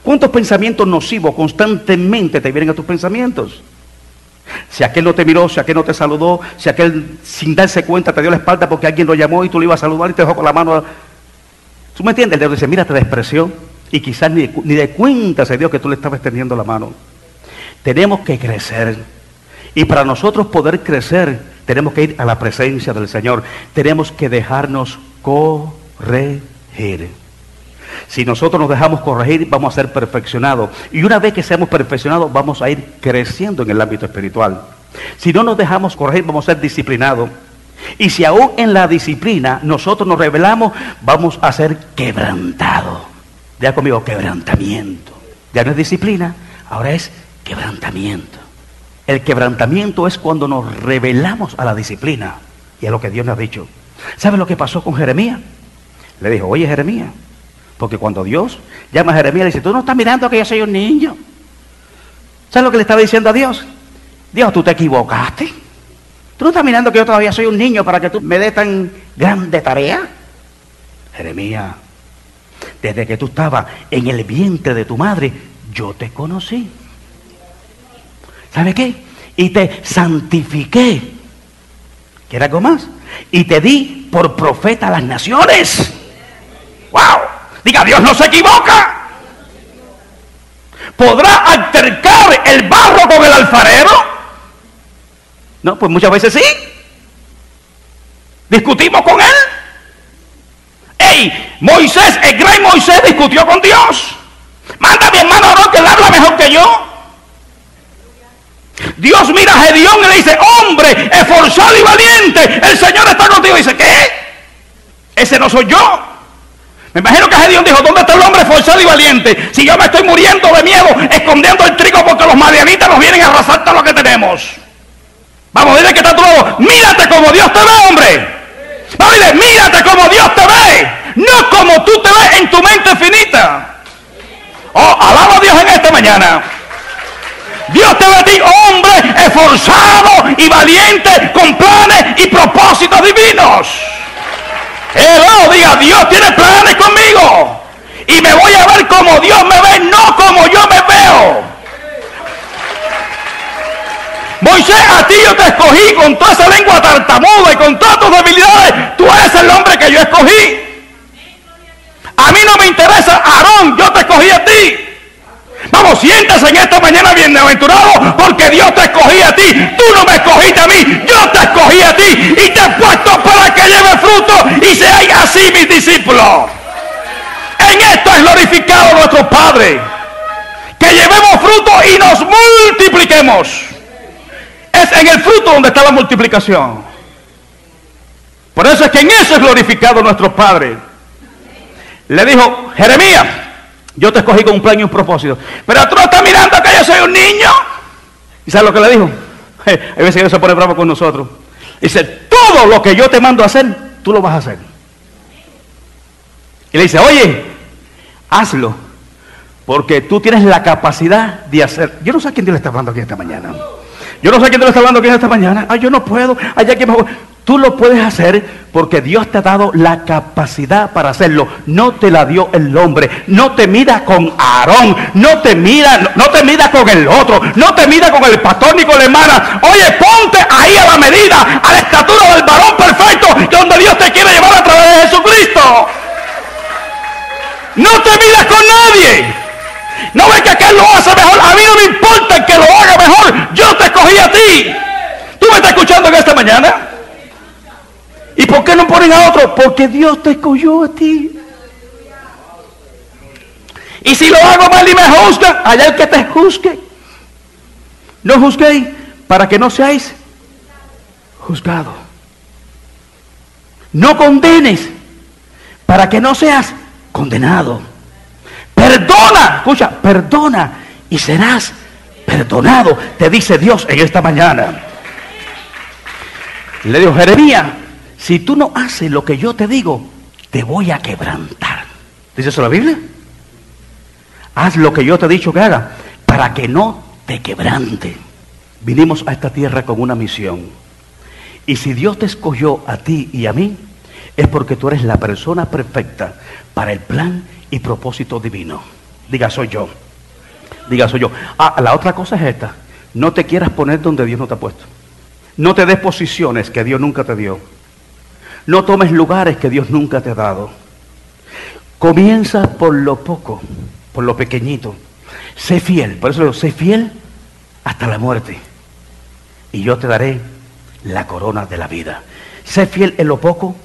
¿Cuántos pensamientos nocivos constantemente te vienen a tus pensamientos? Si aquel no te miró, si aquel no te saludó, si aquel sin darse cuenta te dio la espalda porque alguien lo llamó y tú le ibas a saludar y te dejó con la mano. ¿Tú me entiendes? El Dios dice, mira, te despreció y quizás ni de cuenta se dio que tú le estabas extendiendo la mano. Tenemos que crecer. Y para nosotros poder crecer, tenemos que ir a la presencia del Señor. Tenemos que dejarnos corregir. Si nosotros nos dejamos corregir, vamos a ser perfeccionados. Y una vez que seamos perfeccionados, vamos a ir creciendo en el ámbito espiritual. Si no nos dejamos corregir, vamos a ser disciplinados. Y si aún en la disciplina nosotros nos rebelamos, vamos a ser quebrantados. Diga conmigo, quebrantamiento. Ya no es disciplina, ahora es quebrantamiento. El quebrantamiento es cuando nos rebelamos a la disciplina y a lo que Dios nos ha dicho. ¿Sabe lo que pasó con Jeremías? Le dijo, oye Jeremías, porque cuando Dios llama a Jeremías, le dice, tú no estás mirando que yo soy un niño. ¿Sabes lo que le estaba diciendo a Dios? Dios, tú te equivocaste. Tú no estás mirando que yo todavía soy un niño para que tú me des tan grande tarea. Jeremías, desde que tú estabas en el vientre de tu madre, yo te conocí. ¿Sabe qué? Y te santifiqué. ¿Quiere algo más? Y te di por profeta a las naciones. ¡Wow! Diga, Dios no se equivoca. ¿Podrá altercar el barro con el alfarero? No, pues muchas veces sí. Discutimos con él. ¡Ey! Moisés, el gran Moisés discutió con Dios. Manda a mi hermano Aarón que él habla mejor que yo. Dios mira a Gedeón y le dice, hombre, esforzado y valiente, el Señor está contigo. Y dice, ¿qué? Ese no soy yo. Me imagino que Gedeón dijo, ¿dónde está el hombre esforzado y valiente? Si yo me estoy muriendo de miedo, escondiendo el trigo porque los madianitas nos vienen a arrasar todo lo que tenemos. Vamos, dile que está a tu lado, mírate como Dios te ve, hombre. Vamos, dile, mírate como Dios te ve, no como tú te ves en tu mente finita. Oh, alaba a Dios en esta mañana. Dios te ve a ti, hombre esforzado y valiente, con planes y propósitos divinos. Hello, diga, Dios tiene planes conmigo. Y me voy a ver como Dios me ve, no como yo me veo. Moisés, a ti yo te escogí con toda esa lengua tartamuda y con todas tus debilidades. Tú eres el hombre que yo escogí. A mí no me interesa Aarón, yo te escogí a ti. Vamos, siéntese en esta mañana bienaventurado, porque Dios te escogí a ti. Tú no me escogiste a mí, yo te escogí a ti y te he puesto para que lleve fruto y sean así mis discípulos. En esto es glorificado nuestro Padre, que llevemos fruto y nos multipliquemos. Es en el fruto donde está la multiplicación. Por eso es que en eso es glorificado nuestro Padre. Le dijo, Jeremías, yo te escogí con un plan y un propósito, pero tú no estás mirando que yo soy un niño. ¿Y sabes lo que le dijo? Hay veces que Dios se pone bravo con nosotros. Dice, todo lo que yo te mando a hacer, tú lo vas a hacer. Y le dice, oye, hazlo, porque tú tienes la capacidad de hacer. Yo no sé a quién Dios le está hablando aquí esta mañana. Yo no sé a quién Dios le está hablando aquí esta mañana. Ay, yo no puedo. Allá que mejor. Tú lo puedes hacer porque Dios te ha dado la capacidad para hacerlo. No te la dio el hombre. No te mida con Aarón. No te mida con el otro. No te mida con el pastor ni con la hermana. Oye, ponte ahí a la medida, a la estatura del varón perfecto, donde Dios te quiere llevar a través de Jesucristo. No te midas con nadie. No ves que aquel lo hace mejor. A mí no me importa el que lo haga mejor. Yo te escogí a ti. ¿Tú me estás escuchando en esta mañana? ¿Y por qué no ponen a otro? Porque Dios te escogió a ti. Y si lo hago mal y me juzgan, allá el que te juzgue. No juzguéis para que no seáis juzgados. No condenes para que no seas condenado. Perdona, escucha, perdona y serás perdonado, te dice Dios en esta mañana. Le dijo, Jeremías, si tú no haces lo que yo te digo, te voy a quebrantar. ¿Dice eso la Biblia? Haz lo que yo te he dicho que haga, para que no te quebrante. Vinimos a esta tierra con una misión. Y si Dios te escogió a ti y a mí, es porque tú eres la persona perfecta para el plan y propósito divino. Diga, soy yo. Diga, soy yo. La otra cosa es esta. No te quieras poner donde Dios no te ha puesto. No te des posiciones que Dios nunca te dio. No tomes lugares que Dios nunca te ha dado. Comienza por lo poco, por lo pequeñito. Sé fiel, por eso digo, sé fiel hasta la muerte. Y yo te daré la corona de la vida. Sé fiel en lo poco,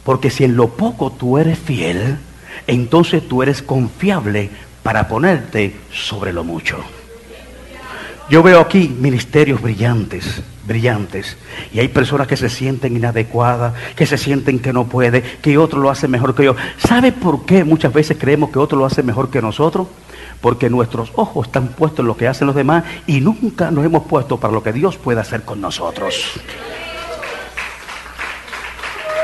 porque si en lo poco tú eres fiel, entonces tú eres confiable para ponerte sobre lo mucho. Yo veo aquí ministerios brillantes, brillantes, y hay personas que se sienten inadecuadas, que se sienten que no puede, que otro lo hace mejor que yo. ¿Sabe por qué muchas veces creemos que otro lo hace mejor que nosotros? Porque nuestros ojos están puestos en lo que hacen los demás y nunca nos hemos puesto para lo que Dios puede hacer con nosotros.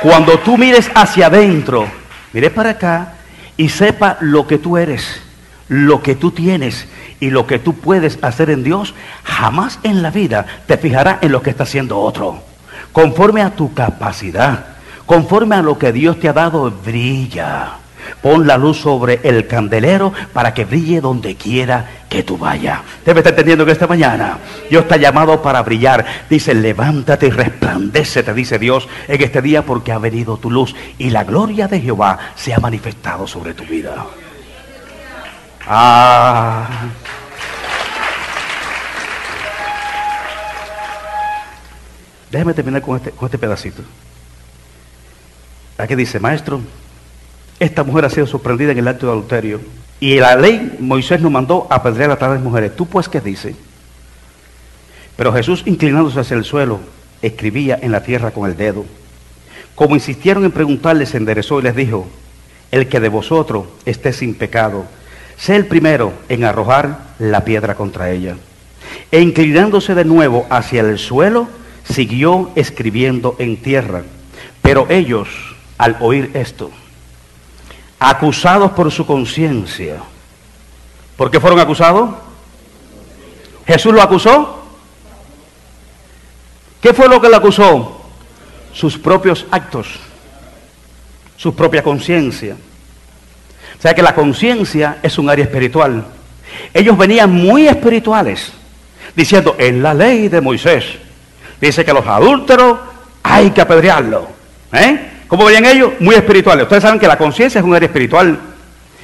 Cuando tú mires hacia adentro, mire para acá y sepa lo que tú eres, lo que tú tienes y lo que tú puedes hacer en Dios, jamás en la vida te fijarás en lo que está haciendo otro. Conforme a tu capacidad, conforme a lo que Dios te ha dado, brilla. Pon la luz sobre el candelero para que brille donde quiera que tú vayas. Debe estar entendiendo que esta mañana Dios está llamado para brillar. Dice, levántate y resplandece, te dice Dios, en este día porque ha venido tu luz y la gloria de Jehová se ha manifestado sobre tu vida. Déjame terminar con este pedacito. Aquí dice, maestro, esta mujer ha sido sorprendida en el acto de adulterio. Y la ley, Moisés nos mandó a apedrear a tales mujeres. ¿Tú pues qué dices? Pero Jesús, inclinándose hacia el suelo, escribía en la tierra con el dedo. Como insistieron en preguntarle, se enderezó y les dijo, el que de vosotros esté sin pecado, sé el primero en arrojar la piedra contra ella. E inclinándose de nuevo hacia el suelo, siguió escribiendo en tierra. Pero ellos, al oír esto, acusados por su conciencia. ¿Por qué fueron acusados? ¿Jesús lo acusó? ¿Qué fue lo que lo acusó? Sus propios actos, su propia conciencia. O sea que la conciencia es un área espiritual. Ellos venían muy espirituales, diciendo, en la ley de Moisés dice que los adúlteros hay que apedrearlos. ¿Cómo veían ellos? Muy espirituales. Ustedes saben que la conciencia es un área espiritual.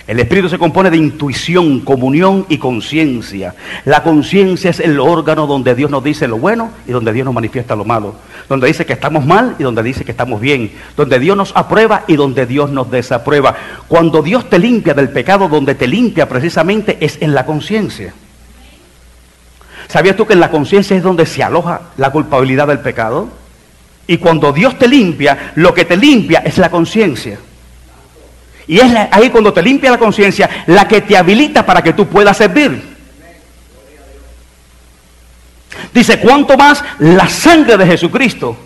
El espíritu se compone de intuición, comunión y conciencia. La conciencia es el órgano donde Dios nos dice lo bueno y donde Dios nos manifiesta lo malo. Donde dice que estamos mal y donde dice que estamos bien. Donde Dios nos aprueba y donde Dios nos desaprueba. Cuando Dios te limpia del pecado, donde te limpia precisamente es en la conciencia. ¿Sabías tú que en la conciencia es donde se aloja la culpabilidad del pecado? Y cuando Dios te limpia, lo que te limpia es la conciencia. Y es ahí cuando te limpia la conciencia, la que te habilita para que tú puedas servir. Dice, cuánto más la sangre de Jesucristo,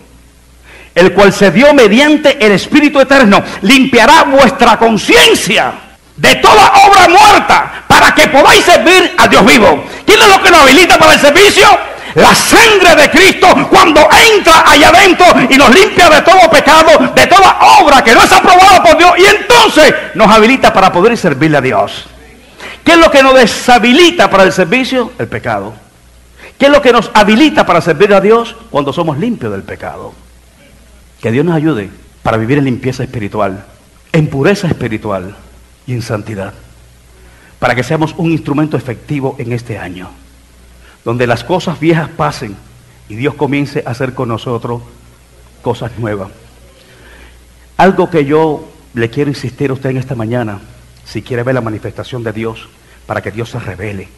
el cual se dio mediante el Espíritu Eterno, limpiará vuestra conciencia de toda obra muerta, para que podáis servir a Dios vivo. ¿Quién es lo que nos habilita para el servicio? La sangre de Cristo, cuando entra allá adentro y nos limpia de todo pecado, de toda obra que no es aprobada por Dios, y entonces nos habilita para poder servirle a Dios. ¿Qué es lo que nos deshabilita para el servicio? El pecado. ¿Qué es lo que nos habilita para servir a Dios? Cuando somos limpios del pecado. Que Dios nos ayude para vivir en limpieza espiritual, en pureza espiritual y en santidad, para que seamos un instrumento efectivo en este año, donde las cosas viejas pasen y Dios comience a hacer con nosotros cosas nuevas. Algo que yo le quiero insistir a usted en esta mañana, si quiere ver la manifestación de Dios, para que Dios se revele,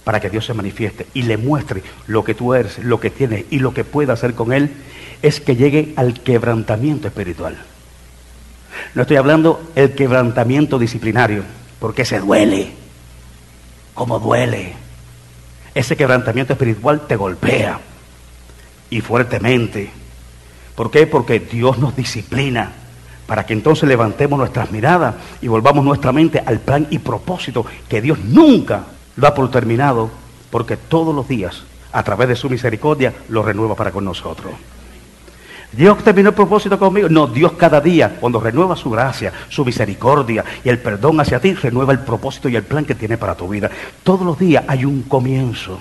para que Dios se manifieste y le muestre lo que tú eres, lo que tienes y lo que puede hacer con Él, es que llegue al quebrantamiento espiritual. No estoy hablando del quebrantamiento disciplinario, porque se duele, como duele. Ese quebrantamiento espiritual te golpea y fuertemente. ¿Por qué? Porque Dios nos disciplina para que entonces levantemos nuestras miradas y volvamos nuestra mente al plan y propósito que Dios nunca da por terminado, porque todos los días a través de su misericordia, lo renueva para con nosotros. Dios terminó el propósito conmigo. No, Dios cada día, cuando renueva su gracia, su misericordia y el perdón hacia ti, renueva el propósito y el plan que tiene para tu vida. Todos los días hay un comienzo.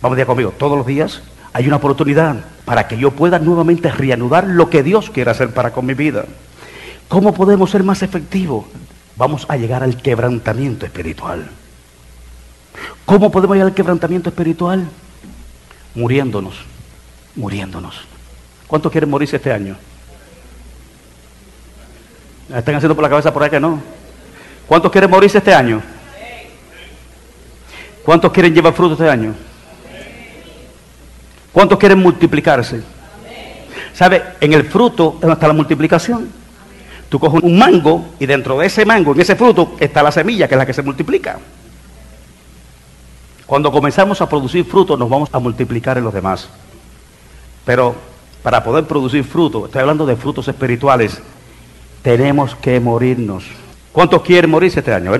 Vamos a decir conmigo, todos los días hay una oportunidad para que yo pueda nuevamente reanudar lo que Dios quiere hacer para con mi vida. ¿Cómo podemos ser más efectivos? Vamos a llegar al quebrantamiento espiritual. ¿Cómo podemos llegar al quebrantamiento espiritual? Muriéndonos. ¿Cuántos quieren morirse este año? ¿Están haciendo por la cabeza por ahí que no? ¿Cuántos quieren morirse este año? ¿Cuántos quieren llevar fruto este año? ¿Cuántos quieren multiplicarse? ¿Sabe? En el fruto es donde está la multiplicación. Tú coges un mango y dentro de ese mango, en ese fruto, está la semilla que es la que se multiplica. Cuando comenzamos a producir fruto nos vamos a multiplicar en los demás. Pero para poder producir fruto, estoy hablando de frutos espirituales, tenemos que morirnos. ¿Cuántos quieren morirse este año?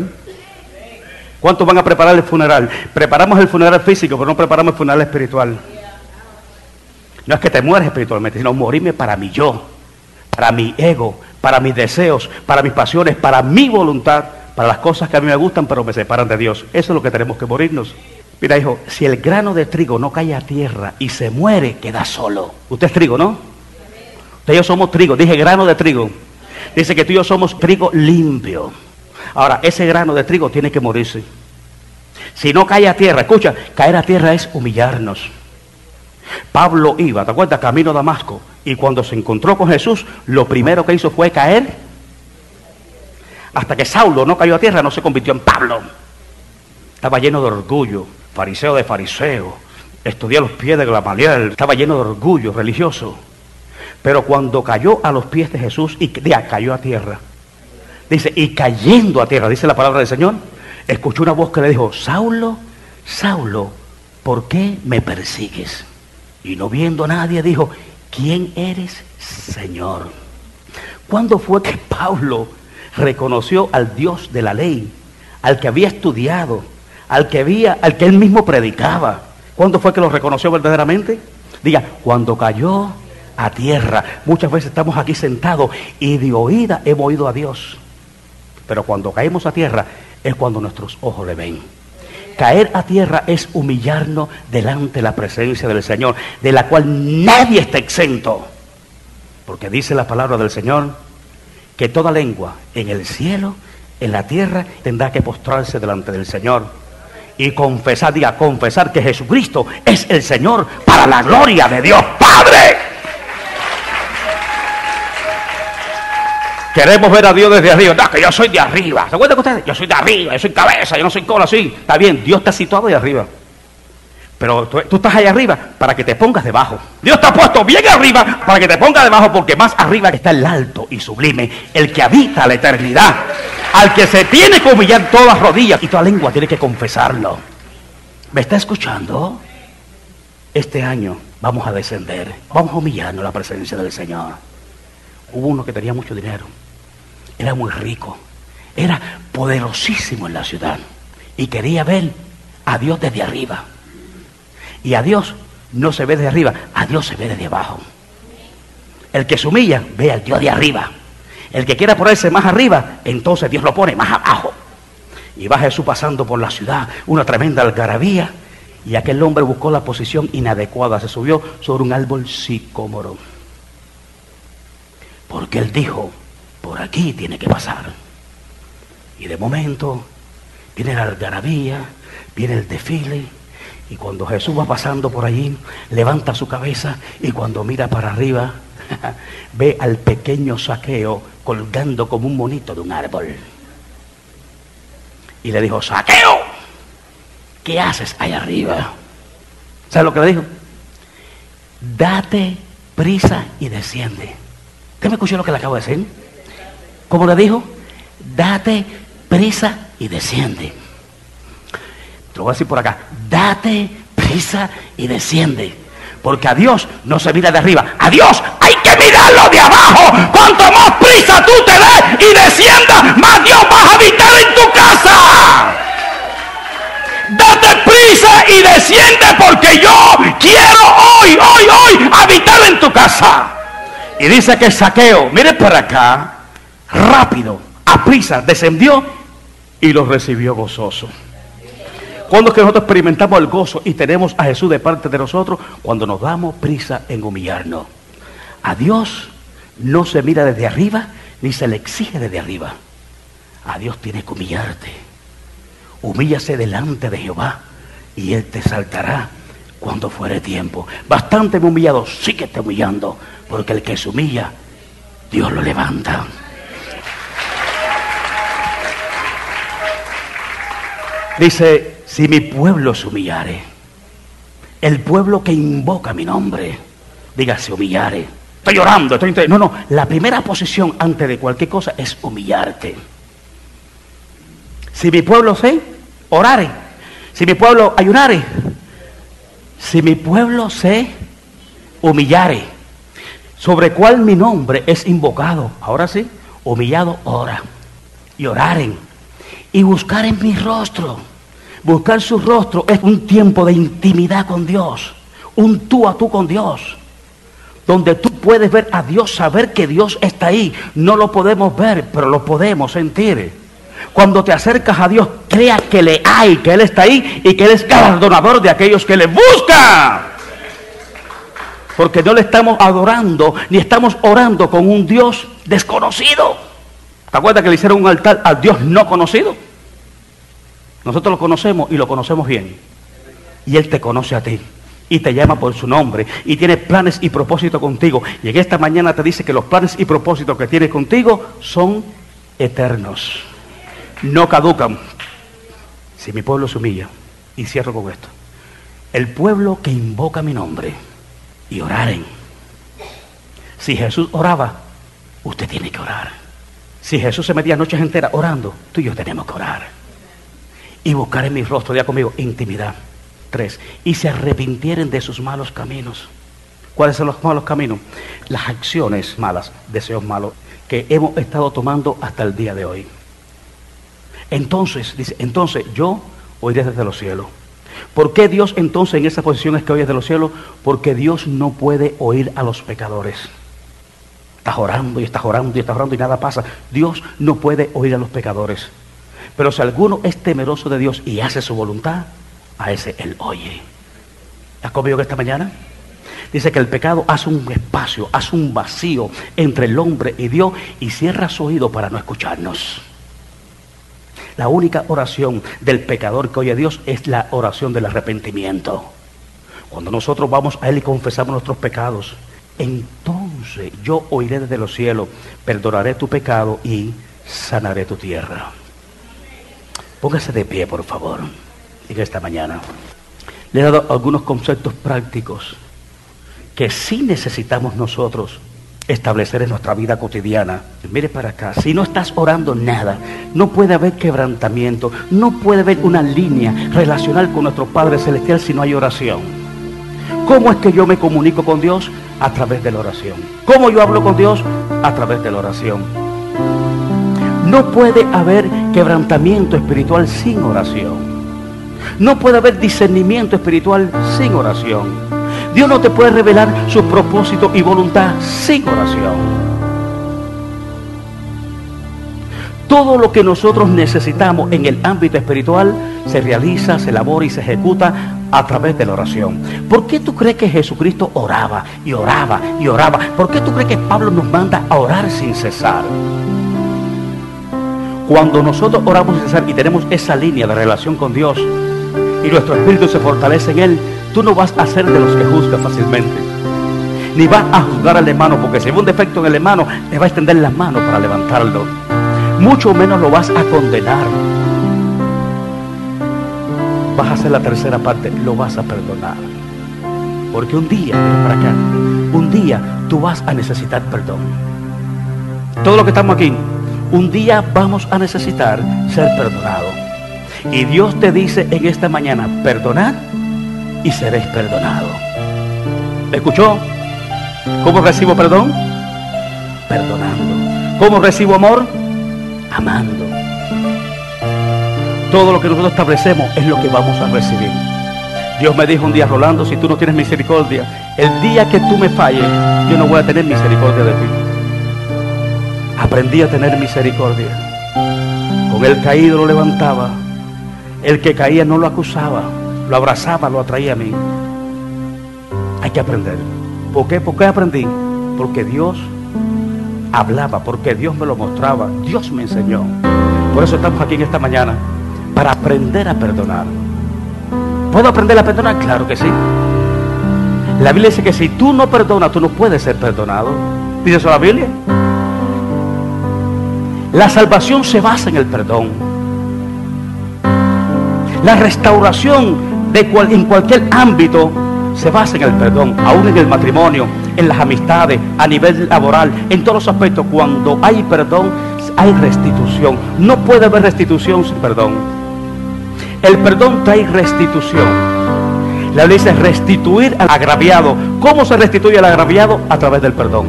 ¿Cuántos van a preparar el funeral? Preparamos el funeral físico, pero no preparamos el funeral espiritual. No es que te mueres espiritualmente, sino morirme para mi yo, para mi ego, para mis deseos, para mis pasiones, para mi voluntad, para las cosas que a mí me gustan, pero me separan de Dios. Eso es lo que tenemos que morirnos. Mira, hijo, si el grano de trigo no cae a tierra y se muere, queda solo. Usted es trigo, ¿no? Usted y yo somos trigo. Dije grano de trigo. Dice que tú y yo somos trigo limpio. Ahora, ese grano de trigo tiene que morirse. Si no cae a tierra, escucha, caer a tierra es humillarnos. Pablo iba, ¿te acuerdas? Camino a Damasco. Y cuando se encontró con Jesús, lo primero que hizo fue caer. Hasta que Saulo no cayó a tierra, no se convirtió en Pablo. Estaba lleno de orgullo. Fariseo de fariseo, estudié a los pies de Gamaliel, estaba lleno de orgullo religioso. Pero cuando cayó a los pies de Jesús y cayó a tierra, dice, y cayendo a tierra, dice la palabra del Señor, escuchó una voz que le dijo, Saulo, Saulo, ¿por qué me persigues? Y no viendo a nadie dijo, ¿quién eres, Señor? ¿Cuándo fue que Pablo reconoció al Dios de la ley, al que había estudiado, al que él mismo predicaba? ¿Cuándo fue que lo reconoció verdaderamente? Diga, cuando cayó a tierra. Muchas veces estamos aquí sentados y de oída hemos oído a Dios. Pero cuando caemos a tierra es cuando nuestros ojos le ven. Caer a tierra es humillarnos delante de la presencia del Señor, de la cual nadie está exento. Porque dice la palabra del Señor que toda lengua en el cielo, en la tierra, tendrá que postrarse delante del Señor. Y confesar, diga, confesar que Jesucristo es el Señor para la gloria de Dios Padre. Queremos ver a Dios desde arriba. No, que yo soy de arriba. ¿Se acuerdan ustedes? Yo soy de arriba, yo soy cabeza, yo no soy cola, sí. Está bien, Dios está situado ahí arriba. Pero tú estás ahí arriba para que te pongas debajo. Dios está puesto bien arriba para que te pongas debajo, porque más arriba está el alto y sublime, el que habita la eternidad. Al que se tiene que humillar todas rodillas y toda lengua tiene que confesarlo. ¿Me está escuchando? Este año vamos a descender, vamos a humillarnos en la presencia del Señor. Hubo uno que tenía mucho dinero, era muy rico, era poderosísimo en la ciudad y quería ver a Dios desde arriba. Y a Dios no se ve desde arriba, a Dios se ve desde abajo. El que se humilla ve al Dios de arriba. El que quiera ponerse más arriba, entonces Dios lo pone más abajo. Y va Jesús pasando por la ciudad, una tremenda algarabía, y aquel hombre buscó la posición inadecuada, se subió sobre un árbol sicómoro. Porque él dijo, por aquí tiene que pasar. Y de momento viene la algarabía, viene el desfile, y cuando Jesús va pasando por allí, levanta su cabeza, y cuando mira para arriba, ve al pequeño Zaqueo colgando como un monito de un árbol. Y le dijo, Zaqueo, ¿qué haces ahí arriba? ¿Sabes lo que le dijo? Date prisa y desciende. ¿Usted me escuchó lo que le acabo de decir? ¿Cómo le dijo? Date prisa y desciende. Te lo voy a decir por acá. Date prisa y desciende. Porque a Dios no se mira de arriba. A Dios hay que mirarlo de abajo. Cuanto más prisa tú te des y desciendas, más Dios va a habitar en tu casa. Date prisa y desciende. desciende porque yo quiero hoy habitar en tu casa. Y dice que Zaqueo, mire para acá, rápido, a prisa, descendió y lo recibió gozoso. ¿Cuándo es que nosotros experimentamos el gozo y tenemos a Jesús de parte de nosotros? Cuando nos damos prisa en humillarnos. A Dios no se mira desde arriba, ni se le exige desde arriba. A Dios tienes que humillarte. Humíllase delante de Jehová y Él te exaltará cuando fuere tiempo. Bastante humillado, síguete humillando, porque el que se humilla, Dios lo levanta. Dice, si mi pueblo se humillare, el pueblo que invoca mi nombre, diga, se humillare. Estoy llorando, no, la primera posición antes de cualquier cosa es humillarte. Si mi pueblo se orare, si mi pueblo ayunare, si mi pueblo se humillare, sobre cual mi nombre es invocado, ahora sí, humillado, ora, y oraren, y buscar en mi rostro. Buscar su rostro es un tiempo de intimidad con Dios, un tú a tú con Dios, donde tú puedes ver a Dios, saber que Dios está ahí. No lo podemos ver, pero lo podemos sentir. Cuando te acercas a Dios, crea que le hay, que Él está ahí y que Él es galardonador de aquellos que le buscan. Porque no le estamos adorando, ni estamos orando con un Dios desconocido. ¿Te acuerdas que le hicieron un altar al Dios no conocido? Nosotros lo conocemos y lo conocemos bien. Y Él te conoce a ti y te llama por su nombre y tiene planes y propósitos contigo. Y en esta mañana te dice que los planes y propósitos que tiene contigo son eternos, no caducan. Si mi pueblo se humilla, y cierro con esto, el pueblo que invoca mi nombre y oraren. Si Jesús oraba, usted tiene que orar. Si Jesús se metía noches enteras orando, tú y yo tenemos que orar. Y buscar en mi rostro, diga conmigo, intimidad. 3, y se arrepintieren de sus malos caminos. ¿Cuáles son los malos caminos? Las acciones malas, deseos malos que hemos estado tomando hasta el día de hoy. Entonces, dice, entonces yo oiré desde los cielos. ¿Por qué Dios entonces en esa posición es que oye desde los cielos? Porque Dios no puede oír a los pecadores. Estás orando y estás orando y estás orando y nada pasa. Dios no puede oír a los pecadores. Pero si alguno es temeroso de Dios y hace su voluntad, a ese Él oye. ¿Estás conmigo esta mañana? Dice que el pecado hace un espacio, hace un vacío entre el hombre y Dios y cierra su oído para no escucharnos. La única oración del pecador que oye a Dios es la oración del arrepentimiento. Cuando nosotros vamos a Él y confesamos nuestros pecados, entonces yo oiré desde los cielos, perdonaré tu pecado y sanaré tu tierra. Póngase de pie, por favor. Y que esta mañana le he dado algunos conceptos prácticos que sí necesitamos nosotros establecer en nuestra vida cotidiana. Mire para acá, si no estás orando nada, no puede haber quebrantamiento, no puede haber una línea relacional con nuestro Padre Celestial si no hay oración. ¿Cómo es que yo me comunico con Dios? A través de la oración. ¿Cómo yo hablo con Dios? A través de la oración. No puede haber quebrantamiento espiritual sin oración. No puede haber discernimiento espiritual sin oración. Dios no te puede revelar su propósito y voluntad sin oración. Todo lo que nosotros necesitamos en el ámbito espiritual se realiza, se elabora y se ejecuta a través de la oración. ¿Por qué tú crees que Jesucristo oraba y oraba y oraba? ¿Por qué tú crees que Pablo nos manda a orar sin cesar? Cuando nosotros oramos sin cesar y tenemos esa línea de relación con Dios y nuestro espíritu se fortalece en Él, tú no vas a ser de los que juzgan fácilmente, ni vas a juzgar al hermano, porque si hay un defecto en el hermano, le va a extender las manos para levantarlo. Mucho menos lo vas a condenar. Vas a hacer la tercera parte, lo vas a perdonar. Porque un día, mira para acá, un día tú vas a necesitar perdón. Todos los que estamos aquí, un día vamos a necesitar ser perdonados. Y Dios te dice en esta mañana, perdonad y seréis perdonados. ¿Me escuchó? ¿Cómo recibo perdón? Perdonando. ¿Cómo recibo amor? Amando. Todo lo que nosotros establecemos es lo que vamos a recibir. Dios me dijo un día: Rolando, si tú no tienes misericordia, el día que tú me falles, yo no voy a tener misericordia de ti. Aprendí a tener misericordia. Con el caído lo levantaba, el que caía no lo acusaba, lo abrazaba, lo atraía a mí. Hay que aprender. ¿Por qué? ¿Por qué aprendí? Porque Dios hablaba, porque Dios me lo mostraba, Dios me enseñó. Por eso estamos aquí en esta mañana, para aprender a perdonar. ¿Puedo aprender a perdonar? Claro que sí. La Biblia dice que si tú no perdonas, tú no puedes ser perdonado. ¿Dice eso la Biblia? La salvación se basa en el perdón. La restauración en cualquier ámbito se basa en el perdón, aún en el matrimonio, en las amistades, a nivel laboral, en todos los aspectos. Cuando hay perdón, hay restitución. No puede haber restitución sin perdón. El perdón trae restitución. La Biblia dice restituir al agraviado. ¿Cómo se restituye al agraviado? A través del perdón.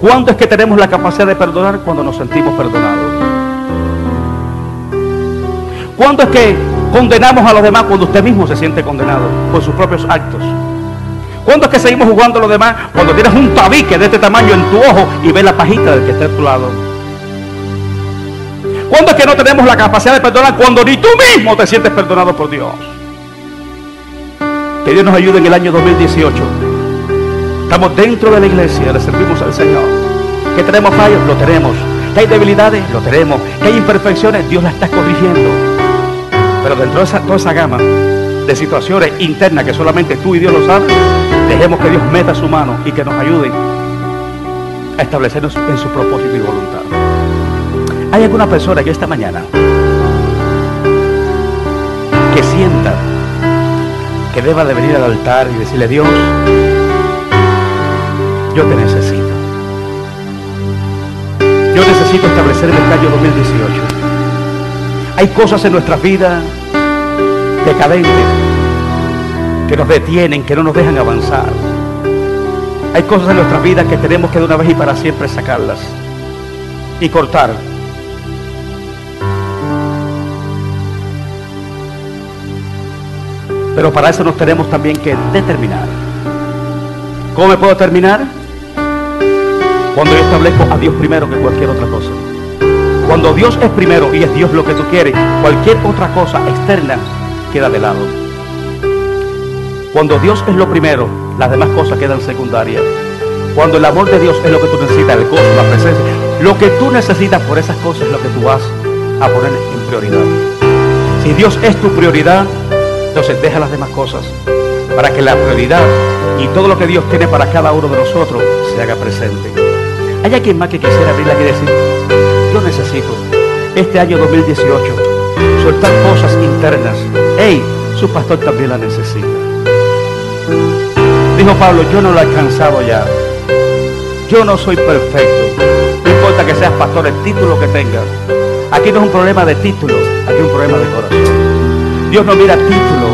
¿Cuándo es que tenemos la capacidad de perdonar? Cuando nos sentimos perdonados. ¿Cuándo es que condenamos a los demás? Cuando usted mismo se siente condenado por sus propios actos. ¿Cuándo es que seguimos jugando a los demás? Cuando tienes un tabique de este tamaño en tu ojo y ves la pajita del que está a tu lado. ¿Cuándo es que no tenemos la capacidad de perdonar? Cuando ni tú mismo te sientes perdonado por Dios. Que Dios nos ayude en el año 2018. Estamos dentro de la iglesia, le servimos al Señor. Que tenemos fallos, lo tenemos. Que hay debilidades, lo tenemos. Que hay imperfecciones, Dios las está corrigiendo. Pero dentro de toda esa gama de situaciones internas que solamente tú y Dios lo saben, dejemos que Dios meta su mano y que nos ayude a establecernos en su propósito y voluntad. ¿Hay alguna persona que esta mañana que sienta que deba de venir al altar y decirle: Dios, yo te necesito? Yo necesito establecer el año 2018. Hay cosas en nuestra vida decadentes que nos detienen, que no nos dejan avanzar. Hay cosas en nuestra vida que tenemos que de una vez y para siempre sacarlas y cortar. Pero para eso nos tenemos también que determinar. ¿Cómo me puedo terminar? Cuando yo establezco a Dios primero que cualquier otra cosa. Cuando Dios es primero y es Dios lo que tú quieres, cualquier otra cosa externa queda de lado. Cuando Dios es lo primero, las demás cosas quedan secundarias. Cuando el amor de Dios es lo que tú necesitas, el gozo, la presencia, lo que tú necesitas por esas cosas es lo que tú vas a poner en prioridad. Si Dios es tu prioridad, entonces deja las demás cosas para que la prioridad y todo lo que Dios tiene para cada uno de nosotros se haga presente. ¿Hay alguien más que quisiera abrir aquí y decir: yo necesito este año 2018 soltar cosas internas? Hey, su pastor también la necesita. Dijo Pablo: yo no lo he alcanzado ya. Yo no soy perfecto. No importa que seas pastor, el título que tengas. Aquí no es un problema de título, aquí es un problema de corazón. Dios no mira título,